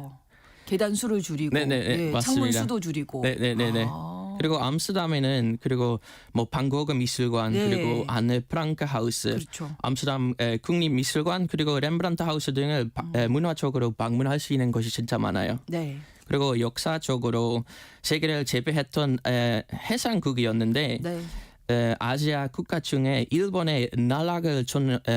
계단 수를 줄이고 네네네, 예, 창문 맞습니다. 수도 줄이고. 네네네네. 아, 그리고 암스테르담에는 그리고 뭐 반고흐 미술관 네. 그리고 아네 프랑크 하우스 그렇죠. 암스테르담 국립미술관 그리고 렘브란트 하우스 등을 문화적으로 방문할 수 있는 곳이 진짜 많아요. 네. 그리고 역사적으로 세계를 제패했던 해상국이었는데 네. 아시아 국가 중에 일본의 나락을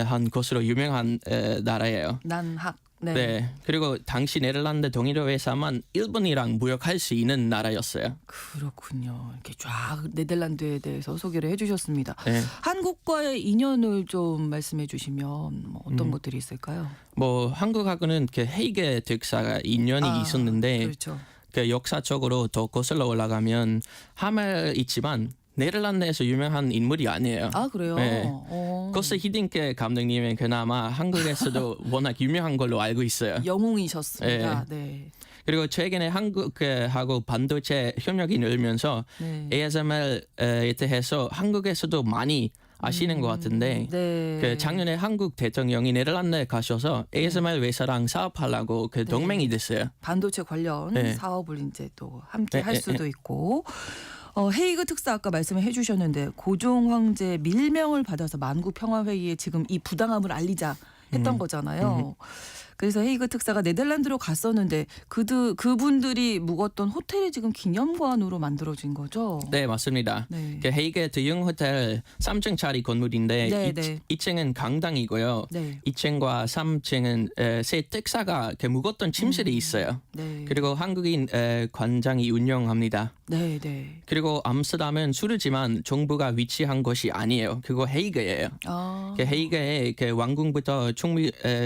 한 것으로 유명한 나라예요. 난학. 네. 네. 그리고 당시 네덜란드 동일호에서만 일본이랑 무역할 수 있는 나라였어요. 그렇군요. 이렇게 쫙 네덜란드에 대해서 소개를 해주셨습니다. 네. 한국과의 인연을 좀 말씀해 주시면 뭐 어떤 음. 것들이 있을까요? 뭐 한국하고는 그 헤이게 특사가 인연이 있었는데 그렇죠. 그 역사적으로 더 거슬러 올라가면 하멜 있지만 네덜란드에서 유명한 인물이 아니에요. 아 그래요. 네. 어. 코스 히딩크 감독님은 그나마 한국에서도 워낙 유명한 걸로 알고 있어요. 영웅이셨습니다. 네. 그리고 최근에 한국하고 반도체 협력이 늘면서 네. ASMR에 대해서 한국에서도 많이 아시는 것 같은데 네. 그 작년에 한국 대통령이 네덜란드에 가셔서 ASMR 회사랑 사업하려고 그 동맹이 됐어요. 반도체 관련 네. 사업을 이제 또 함께 네, 할 네, 수도 있고 헤이그 특사 아까 말씀을 해주셨는데 고종 황제 밀명을 받아서 만국 평화회의에 지금 이 부당함을 알리자 했던 거잖아요. 그래서 헤이그 특사가 네덜란드로 갔었는데 그분들이 묵었던 호텔이 지금 기념관으로 만들어진 거죠. 네, 맞습니다. 네. 그 헤이게 대형 호텔 3층짜리 건물인데 네, 네. 2층은 강당이고요. 네. 2층과 3층은 새 특사가 그 묵었던 침실이 있어요. 네. 그리고 한국인 관장이 운영합니다. 네, 네. 그리고 암스테르담은 수르지만 정부가 위치한 곳이 아니에요. 그거 헤이그예요. 아. 그 헤이그에 그 왕궁부터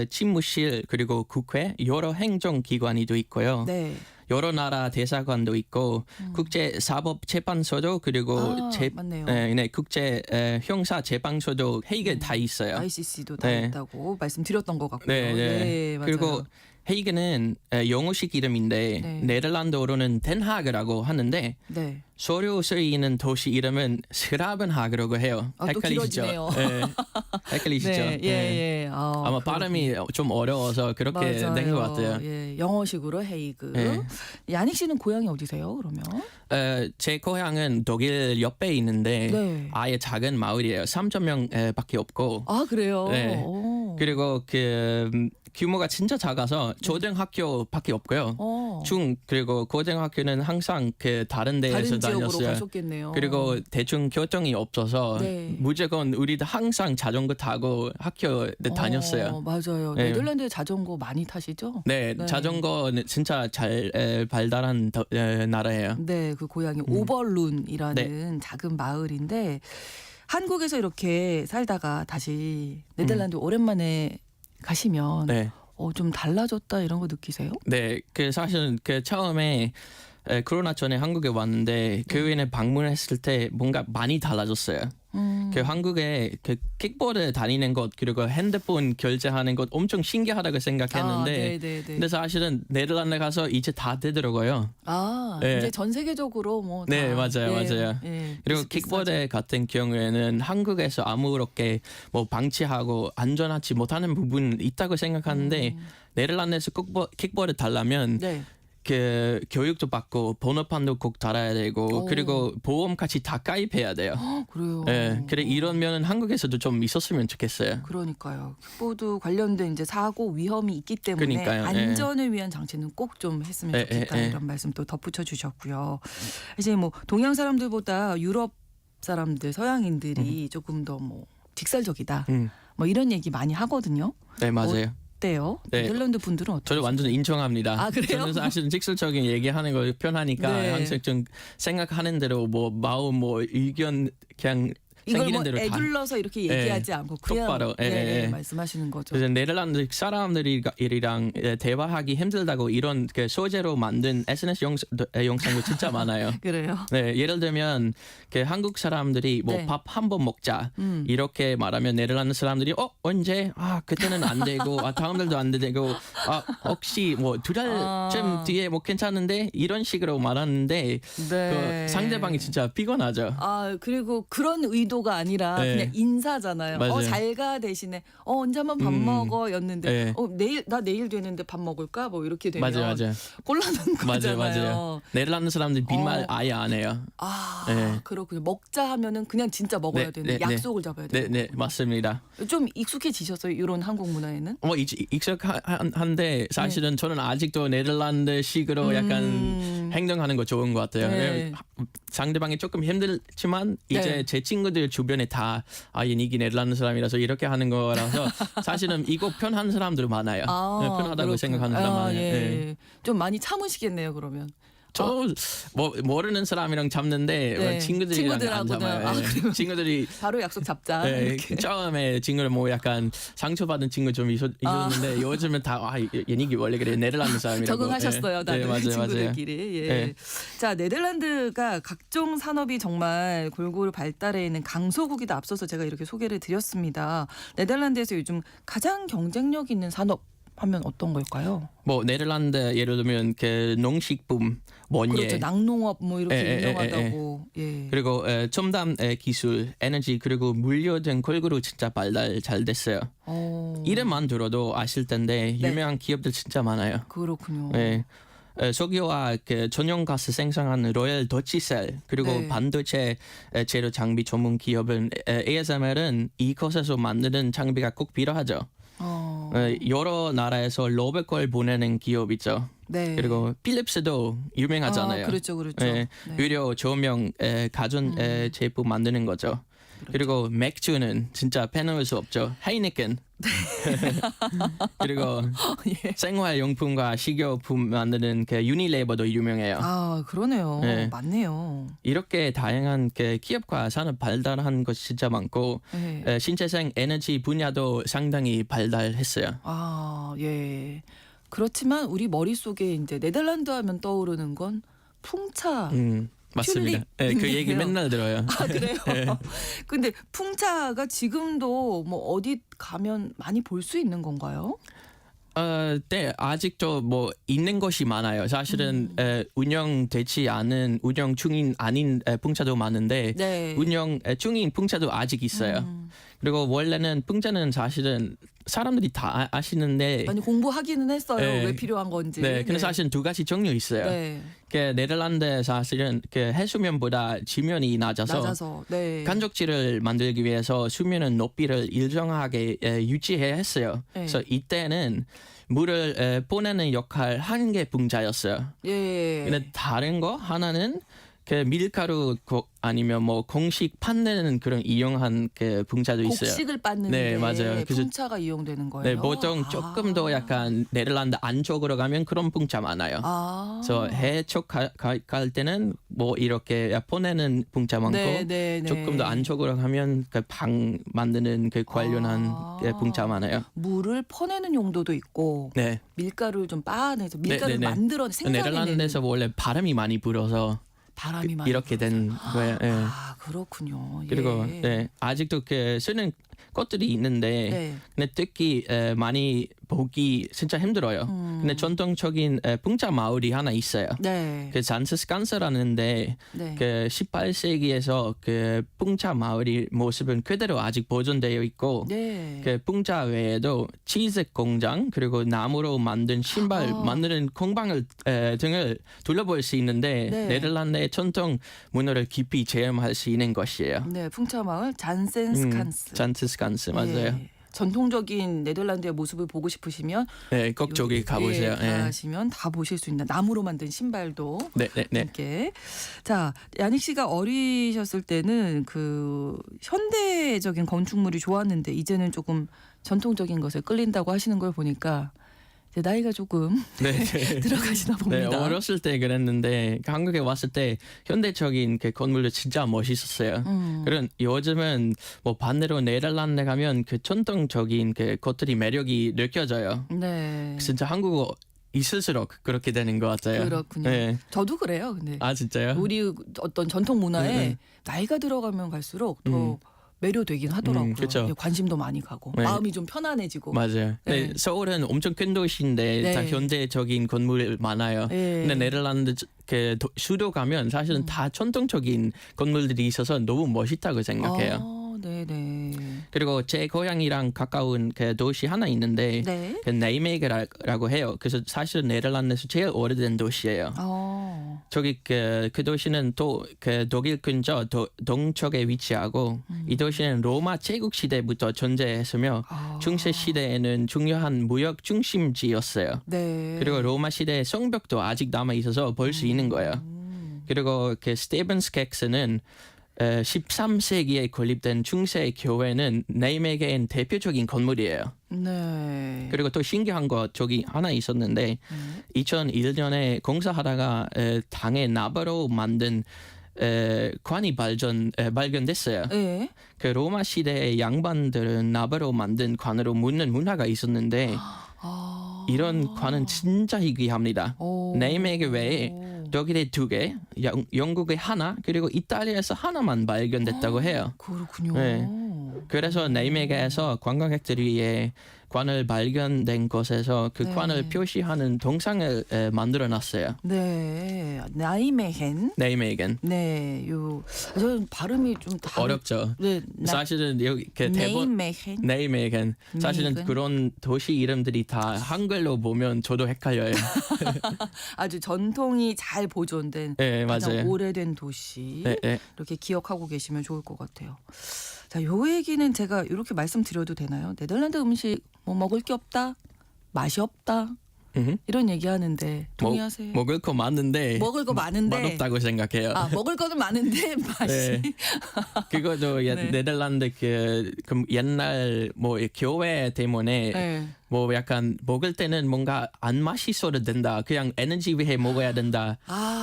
집무실 그리고 국회 여러 행정기관이도 있고요. 네. 여러 나라 대사관도 있고 국제사법재판소도 그리고 맞네요. 국제 형사재판소도 헤이그에 다 있어요. ICC도 다 네. 있다고 말씀드렸던 것 같고요. 네, 네. 맞아요. 그리고 헤이그는 영어식 이름인데 네. 네덜란드어로는 덴하그라고 하는데 네. 서류 쓰이는 도시 이름은 스라벤하그라고 해요. 아, 또 헷갈리시죠? 길어지네요. 네. 헷갈리시죠? 네, 예, 예. 아마 발음이 좀 어려워서 그렇게 된 것 같아요. 예, 영어식으로 헤이그. 네. 야닉 씨는 고향이 어디세요? 그러면? 제 고향은 독일 옆에 있는데 네. 아예 작은 마을이에요. 3,000명밖에 없고 아 그래요. 네. 오. 그리고 그 규모가 진짜 작아서 초등학교밖에 없고요. 그리고 고등학교는 항상 그 다른 데에서 다른 지역으로 다녔어요. 가셨겠네요. 그리고 대중 교통이 없어서 네. 무조건 우리도 항상 자전거 타고 학교 다녔어요. 맞아요. 네. 네덜란드에 자전거 많이 타시죠? 네, 네. 자전거는 진짜 잘 발달한 나라예요. 네, 그 고향이 오벌룬이라는 작은 마을인데 한국에서 이렇게 살다가 다시 네덜란드 오랜만에 가시면 네. 좀 달라졌다 이런 거 느끼세요? 네, 그 사실은 그 처음에 코로나 전에 한국에 왔는데 그 외에 방문했을 때 뭔가 많이 달라졌어요. 그 한국에 그 킥보드 다니는 것 그리고 핸드폰 결제하는 것 엄청 신기하다고 생각했는데 근데 사실은 네덜란드 가서 이제 다 되더라고요. 네. 이제 전 세계적으로 뭐 다, 네, 맞아요, 맞아요. 예, 그리고 킥보드 같은 경우에는 한국에서 아무렇게 뭐 방치하고 안전하지 못하는 부분 있다고 생각하는데 네덜란드에서 킥보드 달라면 네. 그 교육도 받고 번호판도 꼭 달아야 되고 그리고 보험까지 다 가입해야 돼요. 그래요. 네, 그래 이런 면은 한국에서도 좀 있었으면 좋겠어요. 그러니까요. 킥보드 관련된 이제 사고 위험이 있기 때문에 그러니까요. 안전을 위한 장치는 꼭 좀 했으면 좋겠다 이런 말씀 또 덧붙여 주셨고요. 이제 뭐 동양 사람들보다 유럽 사람들, 서양인들이 조금 더 뭐 직설적이다. 뭐 이런 얘기 많이 하거든요. 네, 맞아요. 어때요? 네. 네덜란드 분들은 어때요? 저도 완전 인정합니다. 아, 그래요? 저는 사실은 직설적인 얘기하는 걸 편하니까 네. 항상 좀 생각하는 대로 뭐 마음 뭐 의견 그냥 이걸 생기는 뭐 대로 다 애둘러서 이렇게 얘기하지 않고 그냥 똑바로, 말씀하시는 거죠. 그래서 네덜란드 사람들이랑 대화하기 힘들다고 이런 그 소재로 만든 SNS 영상도 진짜 많아요. 그래요. 네, 예를 들면 그 한국 사람들이 뭐 네. 밥 한 번 먹자 이렇게 말하면 네덜란드 사람들이 언제 그때는 안 되고 다음 달도 안 되고 혹시 뭐 2달쯤 뒤에 뭐 괜찮은데 이런 식으로 말하는데 네. 그 상대방이 진짜 피곤하죠. 그리고 그런 의도가 아니라 네. 그냥 인사잖아요. 맞아요. 잘 가 대신에 언제 한번 밥 먹어였는데 네. 내일 되는데 밥 먹을까 뭐 이렇게 되면 맞아요. 곤란한 거잖아요. 맞아요. 네덜란드 사람들 빈말 아예 안 해요. 네. 그렇군요. 먹자 하면은 그냥 진짜 먹어야 네, 되는 네, 약속을 잡아야 되는. 네, 맞습니다. 좀 익숙해지셨어요 이런 한국 문화에는? 익숙한데 사실은 저는 아직도 네덜란드식으로 약간 행동하는 거 좋은 것 같아요. 네. 상대방이 조금 힘들지만 이제 네. 제 친구들 주변에 다 얘네기 네덜란드 사람이라서 이렇게 하는 거라서 사실은 이거 편한 사람들 많아요. 네, 편하다고 그렇군요. 생각하는 사람 많아요. 예. 네. 좀 많이 참으시겠네요 그러면. 저 모르는 사람이랑 잡는데 네. 친구들이랑 안 친구들하고는. 잡아요. 네. 친구들이 바로 약속 잡자. 네, 이렇게. 처음에 친구를 뭐 약간 상처받은 친구 좀 있었는데 요즘은 다 얘네기 원래 그래 네덜란드 사람이라고 적응하셨어요. 다들 맞아요. 친구들끼리. 예. 네. 자, 네덜란드가 각종 산업이 정말 골고루 발달해 있는 강소국이다. 앞서서 제가 이렇게 소개를 드렸습니다. 네덜란드에서 요즘 가장 경쟁력 있는 산업 하면 어떤 걸까요? 뭐 네덜란드 예를 들면 그 농식품, 원예, 그렇죠. 낙농업 뭐 이렇게 예, 유명하다고. 예. 그리고 첨단 기술, 에너지 그리고 물류 등 골고루 진짜 발달 잘 됐어요. 이름만 들어도 아실 텐데 네. 유명한 기업들 진짜 많아요. 그렇군요. 네. 석유와 그 천연가스 생산하는 로열 더치셀 그리고 네. 반도체 재료 장비 전문 기업은 ASML은 이곳에서 만드는 장비가 꼭 필요하죠. 여러 나라에서 로봇걸 보내는 기업 있죠. 네. 그리고 필립스도 유명하잖아요. 그렇죠. 네. 네. 의료, 조명, 가전 제품 만드는 거죠. 그리고 맥주는 진짜 빼놓을 수 없죠. 하이니켄. 그리고 예. 생활용품과 식료품 만드는 그 유니레버도 유명해요. 그러네요. 네. 맞네요. 이렇게 다양한 그 기업과 산업 발달한 것이 진짜 많고 네. 신재생 에너지 분야도 상당히 발달했어요. 예. 그렇지만 우리 머릿속에 이제 네덜란드 하면 떠오르는 건 풍차. 맞습니다. 네, 그 얘기 튤립이네요. 맨날 들어요. 그래요? 네. 근데 풍차가 지금도 뭐 어디 가면 많이 볼 수 있는 건가요? 네, 아직도 뭐 있는 것이 많아요. 사실은 운영되지 않은 운영 중인 아닌 풍차도 많은데 네. 운영 중인 풍차도 아직 있어요. 그리고 원래는 풍차는 사실은 사람들이 다 아시는데 많이 공부하기는 했어요. 네. 왜 필요한 건지. 네, 근데 사실은 두 가지 종류 있어요. 네. 그 네덜란드 사실은 그 해수면보다 지면이 낮아서 네. 간접지를 만들기 위해서 수면의 높이를 일정하게 유지해야 했어요. 네. 그래서 이때는 물을 보내는 역할 한 개 풍자였어요. 예. 근데 다른 거 하나는 그 밀가루 아니면 뭐 공식 판내는 그런 이용한 그 풍차도 있어요. 곡식을 빻는데 네, 맞아요. 그래서- 풍차가 이용되는 거예요. 네, 보통 조금 더 약간 네덜란드 안쪽으로 가면 그런 풍차 많아요. 그래서 해쪽 갈 때는 뭐 이렇게 보내는 풍차 많고 네. 조금 더 안쪽으로 가면 그 방 만드는 그 관련한 그 풍차 많아요. 물을 퍼내는 용도도 있고 네, 밀가루를 좀 빻아내서 밀가루를 네. 만들어 생산해내는 네덜란드에서 원래 바람이 많이 불어서 바람이 많이 이렇게 된 거예요. 예. 아 그렇군요. 그리고 예. 네, 아직도 그 쓰는 것들이 있는데 네. 근데 특히 많이 보기 진짜 힘들어요. 근데 전통적인 풍차 마을이 하나 있어요. 네. 그 잔스스칸스라는데 네. 그 18세기에서 그 풍차 마을이 모습은 그대로 아직 보존되어 있고 네. 그 풍차 외에도 치즈 공장 그리고 나무로 만든 신발 만드는 공방을 등을 둘러볼 수 있는데 네. 네덜란드의 전통 문화를 깊이 체험할 수 있는 것이에요. 네, 풍차마을 잔센스칸스. 잔스스칸스 맞아요. 네. 전통적인 네덜란드의 모습을 보고 싶으시면 네, 꼭 저기 가보세요. 네. 가시면 다 보실 수 있는 나무로 만든 신발도 네. 함께. 자, 야닉 씨가 어리셨을 때는 그 현대적인 건축물이 좋았는데 이제는 조금 전통적인 것에 끌린다고 하시는 걸 보니까 이제 나이가 조금 네. 들어가시나 네, 봅니다. 어렸을 때 그랬는데 한국에 왔을 때 현대적인 그 건물도 진짜 멋있었어요. 그런 요즘은 뭐 반대로 네덜란드 가면 그 전통적인 그 것들이 매력이 느껴져요. 네. 진짜 한국어 있을수록 그렇게 되는 것 같아요. 그렇군요. 네. 저도 그래요. 근데 아 진짜요? 우리 어떤 전통 문화에 네. 나이가 들어가면 갈수록 더 매료되긴 하더라고요. 그쵸. 예, 관심도 많이 가고 네. 마음이 좀 편안해지고. 맞아요. 네. 네. 서울은 엄청 큰 도시인데 네. 다 현대적인 건물 많아요. 네. 근데 네덜란드 그 수도 가면 사실은 다 전통적인 건물들이 있어서 너무 멋있다고 생각해요. 네네. 그리고 제 고향이랑 가까운 그 도시 하나 있는데 네. 그 네이메게라고 해요. 그래서 사실은 네덜란드에서 제일 오래된 도시예요. 저기 그 도시는 또 그 독일 근처 동쪽에 위치하고 이 도시는 로마 제국 시대부터 존재했으며 중세 시대에는 중요한 무역 중심지였어요. 네. 그리고 로마 시대의 성벽도 아직 남아 있어서 볼 수 있는 거예요. 그리고 그 스테븐스캑스는 13세기에 건립된 중세 교회는 네이메게엔 대표적인 건물이에요. 네. 그리고 또 신기한 거 저기 하나 있었는데 2001년에 공사하다가 당의 나바로 만든 관이 발견됐어요. 네. 그 로마 시대의 양반들은 나바로 만든 관으로 묻는 문화가 있었는데 이런 관은 진짜 희귀합니다. 네이메게 외에 독일에 2개, 영국에 하나, 그리고 이탈리아에서 하나만 발견됐다고 해요. 그렇군요. 네. 그래서 네이메게에서 관광객들이 위해 관을 발견된 곳에서 그 네. 관을 표시하는 동상을 만들어놨어요. 네. 나이메헨. 네이메겐. 네. 저는 발음이 좀 어렵죠. 네. 사실은 여기 그 대본 네이메헨. 네이메겐. 사실은 네이겐. 그런 도시 이름들이 다 한글로 보면 저도 헷갈려요. 아주 전통이 잘 보존된 네, 가장 맞아요. 오래된 도시. 네, 네. 이렇게 기억하고 계시면 좋을 것 같아요. 자, 요 얘기는 제가 이렇게 말씀드려도 되나요? 네덜란드 음식 뭐 먹을 게 없다, 맛이 없다 이런 얘기하는데 동의하세요? 먹을 거 많은데 먹을 거 많은데 맛없다고 생각해요. 아 먹을 거는 많은데 맛이 네. 그것도 네. 네덜란드 그 옛날 뭐 교회 때문에 네. 뭐 약간 먹을 때는 뭔가 안 맛있어도 된다. 그냥 에너지 위해 먹어야 된다.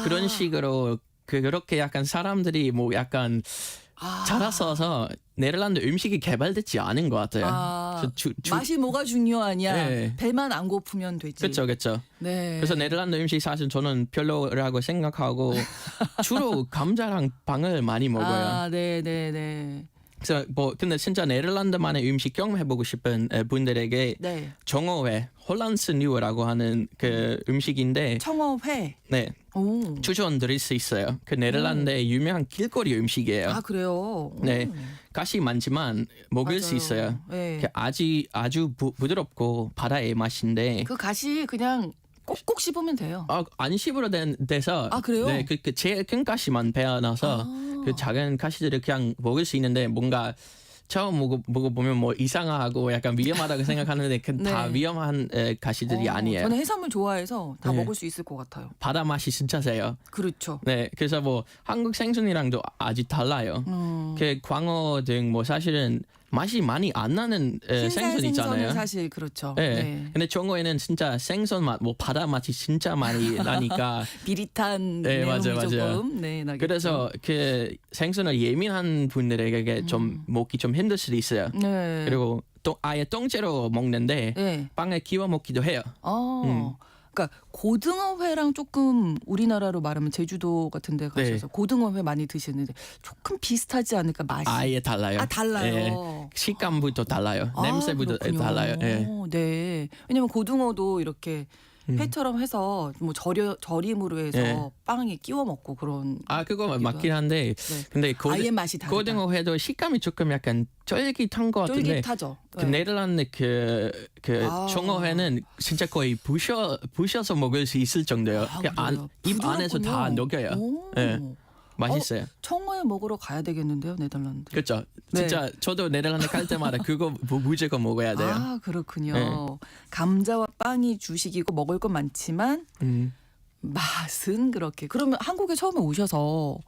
그런 식으로 그렇게 약간 사람들이 뭐 약간 자라서서 네덜란드 음식이 개발되지 않은 것 같아요. 맛이 뭐가 중요하냐? 네. 배만 안 고프면 되지. 그렇죠. 네. 그래서 네덜란드 음식 사실 저는 별로라고 생각하고 주로 감자랑 빵을 많이 먹어요. 네네네. 그래서 뭐 근데 진짜 네덜란드만의 음식 경험해보고 싶은 분들에게 네. 정어회 홀란스 뉴어라고 하는 그 음식인데 청어회. 네 오. 추천드릴 수 있어요. 그 네덜란드의 유명한 길거리 음식이에요. 아 그래요. 네. 오. 가시 많지만 먹을 수 맞아요. 있어요. 네. 아주 부드럽고 바다의 맛인데 그 가시 그냥 꼭꼭 씹으면 돼요. 안 씹으려 돼서 아, 그래요? 네, 그 제일 큰 가시만 베어놔서 그 작은 가시들을 그냥 먹을 수 있는데 뭔가 처음 먹어보면 뭐 이상하고 약간 위험하다고 생각하는데 다 네. 위험한 가시들이 아니에요. 저는 해산물 좋아해서 다 네. 먹을 수 있을 것 같아요. 바다 맛이 진짜 세요. 그렇죠. 네, 그래서 뭐 한국 생선이랑도 아주 달라요. 그 광어 등 뭐 사실은 맛이 많이 안 나는 흰살 생선 있잖아요. 생선은 사실 그렇죠. 네. 네. 근데 정어에는 진짜 생선 맛, 뭐 바다 맛이 진짜 많이 나니까 비릿한 네, 내용이 맞아요. 조금 네, 나겠죠. 그래서 그 생선을 예민한 분들에게 좀 먹기 좀 힘들 수도 있어요. 네. 그리고 또 아예 통째로 먹는데 네. 빵에 끼워 먹기도 해요. 그러니까 고등어회랑 조금 우리나라로 말하면 제주도 같은 데 가셔서 네. 고등어회 많이 드시는데 조금 비슷하지 않을까 맛이? 아예 달라요. 아 달라요. 네. 식감부터 달라요. 아, 냄새부터 그렇군요. 달라요. 네. 네. 왜냐면 고등어도 이렇게 회처럼 해서 뭐 절임으로 해서 네. 빵에 끼워 먹고 그런. 그거 맞긴 한데 네. 근데 아예 맛이 다르다. 고등어 회도 식감이 조금 약간 쫄깃한 것 같은데 쫄깃하죠. 그 네덜란드 그 아. 청어회는 진짜 거의 부셔서 먹을 수 있을 정도예요. 그래요? 입 안에서 다 부드럽군요. 녹여요. 오. 네. 맛있어요. 청어회 먹으러 가야 되겠는데요, 네덜란드. 그렇죠. 네. 진짜 저도 네덜란드 갈 때마다 그거 무조건 먹어야 돼요. 아 그렇군요. 네. 감자와 빵이 주식이고 먹을 건 많지만 맛은 그렇게. 그러면 한국에 처음에 오셔서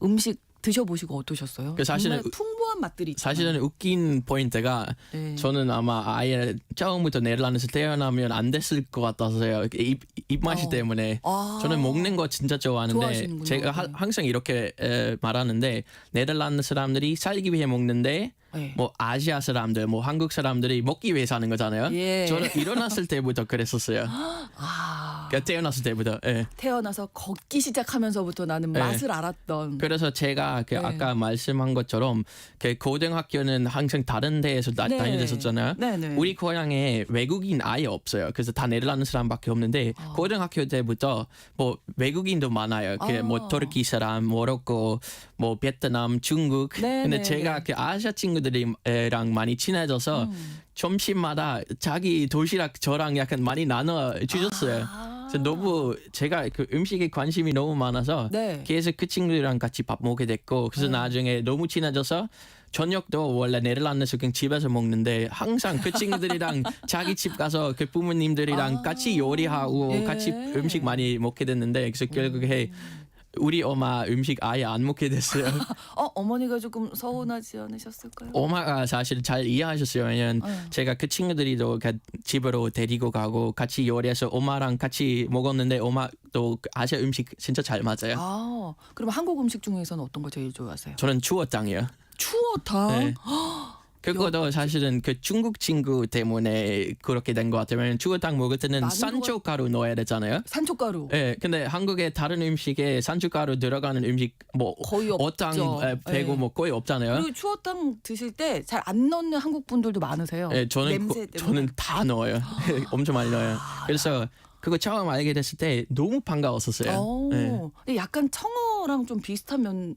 음식 드셔보시고 어떠셨어요? 그 사실은 정말 풍부한 맛들이 있잖아요. 사실은 웃긴 포인트가 네. 저는 아마 아예 처음부터 네덜란드에서 태어나면 안 됐을 것 같아서요. 입맛이 때문에. 아. 저는 먹는 거 진짜 좋아하는데 좋아하시는군요. 제가 네. 항상 이렇게 말하는데 네덜란드 사람들이 살기 위해 먹는데 네. 뭐 아시아 사람들, 뭐 한국 사람들이 먹기 위해 사는 거잖아요. 예. 저는 일어났을 때부터 그랬었어요. 아, 그러니까 태어났을 때부터. 예. 태어나서 걷기 시작하면서부터 나는 네. 맛을 알았던. 그래서 제가 그 네. 아까 말씀한 것처럼 그 고등학교는 항상 다른 데에서 네. 다녔었잖아요. 네네. 우리 고향에 외국인 아예 없어요. 그래서 다 네덜란드 사람밖에 없는데 고등학교 때부터 뭐 외국인도 많아요. 그 뭐 터키 사람, 모로코, 뭐 베트남, 중국. 네, 근데 네, 제가 네. 그 아시아 친구들이랑 많이 친해져서 점심마다 자기 도시락 저랑 약간 많이 나눠 주셨어요. 그래서 너무 제가 그 음식에 관심이 너무 많아서 네. 계속 그 친구들이랑 같이 밥 먹게 됐고 그래서 나중에 너무 친해져서 저녁도 원래 네덜란드에서 그냥 집에서 먹는데 항상 그 친구들이랑 자기 집 가서 그 부모님들이랑 같이 요리하고 예. 같이 음식 많이 먹게 됐는데 그래서 결국에 우리 엄마 음식 아예 안 먹게 됐어요. 어머니가 조금 서운하지 않으셨을까요? 엄마가 사실 잘 이해하셨어요. 왜냐면 제가 그 친구들이도 집으로 데리고 가고 같이 요리해서 엄마랑 같이 먹었는데 엄마도 그 아시아 음식 진짜 잘 맞아요. 아, 그럼 한국 음식 중에서는 어떤 거 제일 좋아하세요? 저는 추어탕이요. 추어탕. 네. 그것도 사실은 그 중국 친구 때문에 그렇게 된 것 같아요. 왜냐면 추어탕 먹을 때는 많은 산초가루 넣어야 되잖아요. 산초가루. 네, 근데 한국의 다른 음식에 산초가루 들어가는 음식 뭐 거의 없죠. 어탕 빼고 네. 뭐 거의 없잖아요. 그리고 추어탕 드실 때 잘 안 넣는 한국 분들도 많으세요. 네, 냄새 때문에. 저는 다 넣어요. 엄청 많이 넣어요. 그래서 그거 처음 알게 됐을 때 너무 반가웠었어요. 네. 근데 약간 청어랑 좀 비슷한 면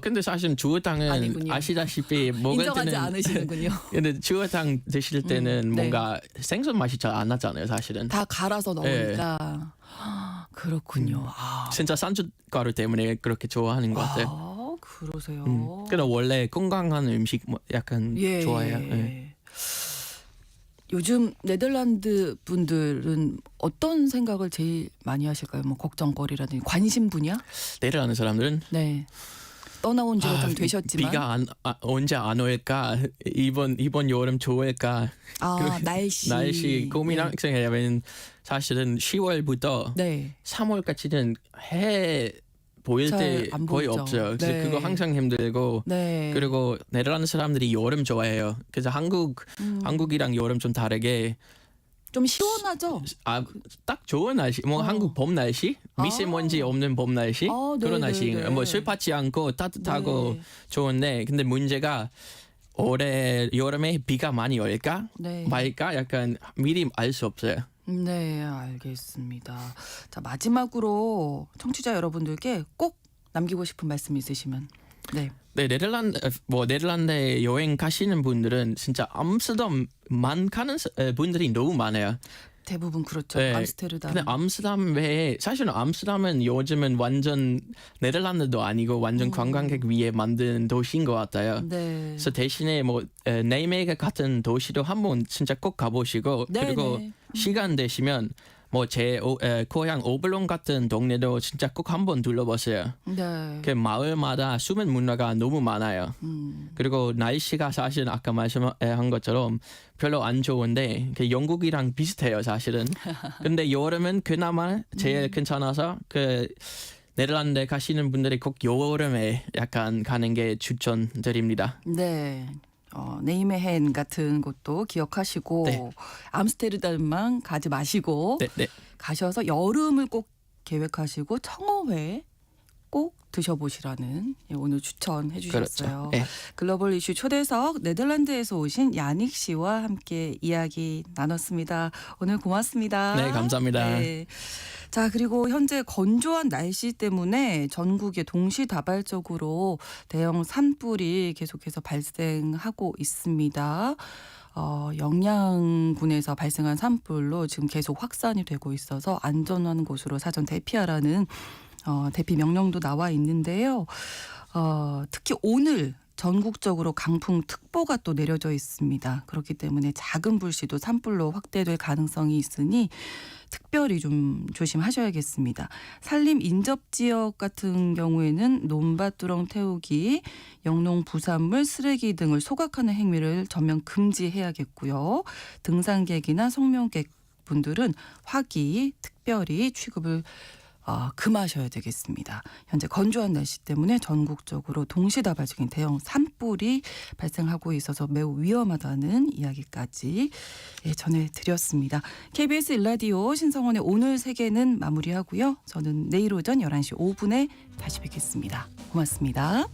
근데 사실 추어탕은 아니군요. 아시다시피 먹을 인정하지 때는 않으시는군요. 근데 추어탕 드실 때는 네. 뭔가 생선 맛이 잘 안 나잖아요, 사실은. 다 갈아서 넣으니까. 그렇군요. 진짜 산초가루 때문에 그렇게 좋아하는 것 같아요. 그러세요. 그래서 원래 건강한 음식 뭐 약간 예. 좋아해요. 예. 요즘 네덜란드 분들은 어떤 생각을 제일 많이 하실까요? 뭐 걱정거리라든지 관심 분야? 네덜란드 사람들은 네. 떠나온 지가 좀 되셨지만. 비가 언제 안 올까? 이번 여름 좋을까? 날씨 고민 네. 항상 해요. 왜냐면 사실은 10월부터 네. 3월까지는 해 보일 잘 때 안 거의 보이죠. 없어요. 그래서 네. 그거 항상 힘들고 네. 좀 시원하죠? 딱 좋은 날씨. 뭐 한국 봄 날씨, 미세먼지 없는 봄 날씨 네, 그런 네, 날씨. 네. 뭐 슬퍼지 않고 따뜻하고 네. 좋은데, 근데 문제가 올해 여름에 비가 많이 올까 네. 말까 약간 미리 알 수 없어요. 네, 알겠습니다. 자, 마지막으로 청취자 여러분들께 꼭 남기고 싶은 말씀 있으시면. 네. 네, 네덜란드에 여행 가시는 분들은 진짜 암스테르담만 가는 분들이 너무 많아요. 대부분 그렇죠. 네. 암스테르담. 근데 암스테르담 외에 사실은 암스테르담은 요즘은 완전 네덜란드도 아니고 완전 관광객 위에 만든 도시인 것 같아요. 네. 그래서 대신에 뭐 네이메게 같은 도시도 한번 진짜 꼭 가보시고, 네, 그리고 네. 시간 되시면 뭐 제 고향 오블론 같은 동네도 진짜 꼭 한번 둘러보세요. 네. 그 마을마다 숨은 문화가 너무 많아요. 그리고 날씨가 사실 아까 말씀한 것처럼 별로 안 좋은데 그 영국이랑 비슷해요 사실은. 근데 여름은 그나마 제일 괜찮아서 그 네덜란드 가시는 분들이 꼭 여름에 약간 가는 게 추천드립니다. 네. 네이메헨 같은 곳도 기억하시고 네. 암스테르담만 가지 마시고 네. 가셔서 여름을 꼭 계획하시고 청어회 꼭 드셔보시라는 오늘 추천해 주셨어요. 그렇죠. 네. 글로벌 이슈 초대석 네덜란드에서 오신 야닉 씨와 함께 이야기 나눴습니다. 오늘 고맙습니다. 네, 감사합니다. 네. 자, 그리고 현재 건조한 날씨 때문에 전국에 동시다발적으로 대형 산불이 계속해서 발생하고 있습니다. 영양군에서 발생한 산불로 지금 계속 확산이 되고 있어서 안전한 곳으로 사전 대피하라는 대피 명령도 나와 있는데요. 특히 오늘 전국적으로 강풍특보가 또 내려져 있습니다. 그렇기 때문에 작은 불씨도 산불로 확대될 가능성이 있으니 특별히 좀 조심하셔야겠습니다. 산림 인접 지역 같은 경우에는 논밭두렁 태우기, 영농 부산물, 쓰레기 등을 소각하는 행위를 전면 금지해야겠고요. 등산객이나 성명객 분들은 화기 특별히 취급을 금하셔야 되겠습니다. 현재 건조한 날씨 때문에 전국적으로 동시다발적인 대형 산불이 발생하고 있어서 매우 위험하다는 이야기까지 전해드렸습니다. KBS 일라디오 신성원의 오늘 세계는 마무리하고요. 저는 내일 오전 11시 5분에 다시 뵙겠습니다. 고맙습니다.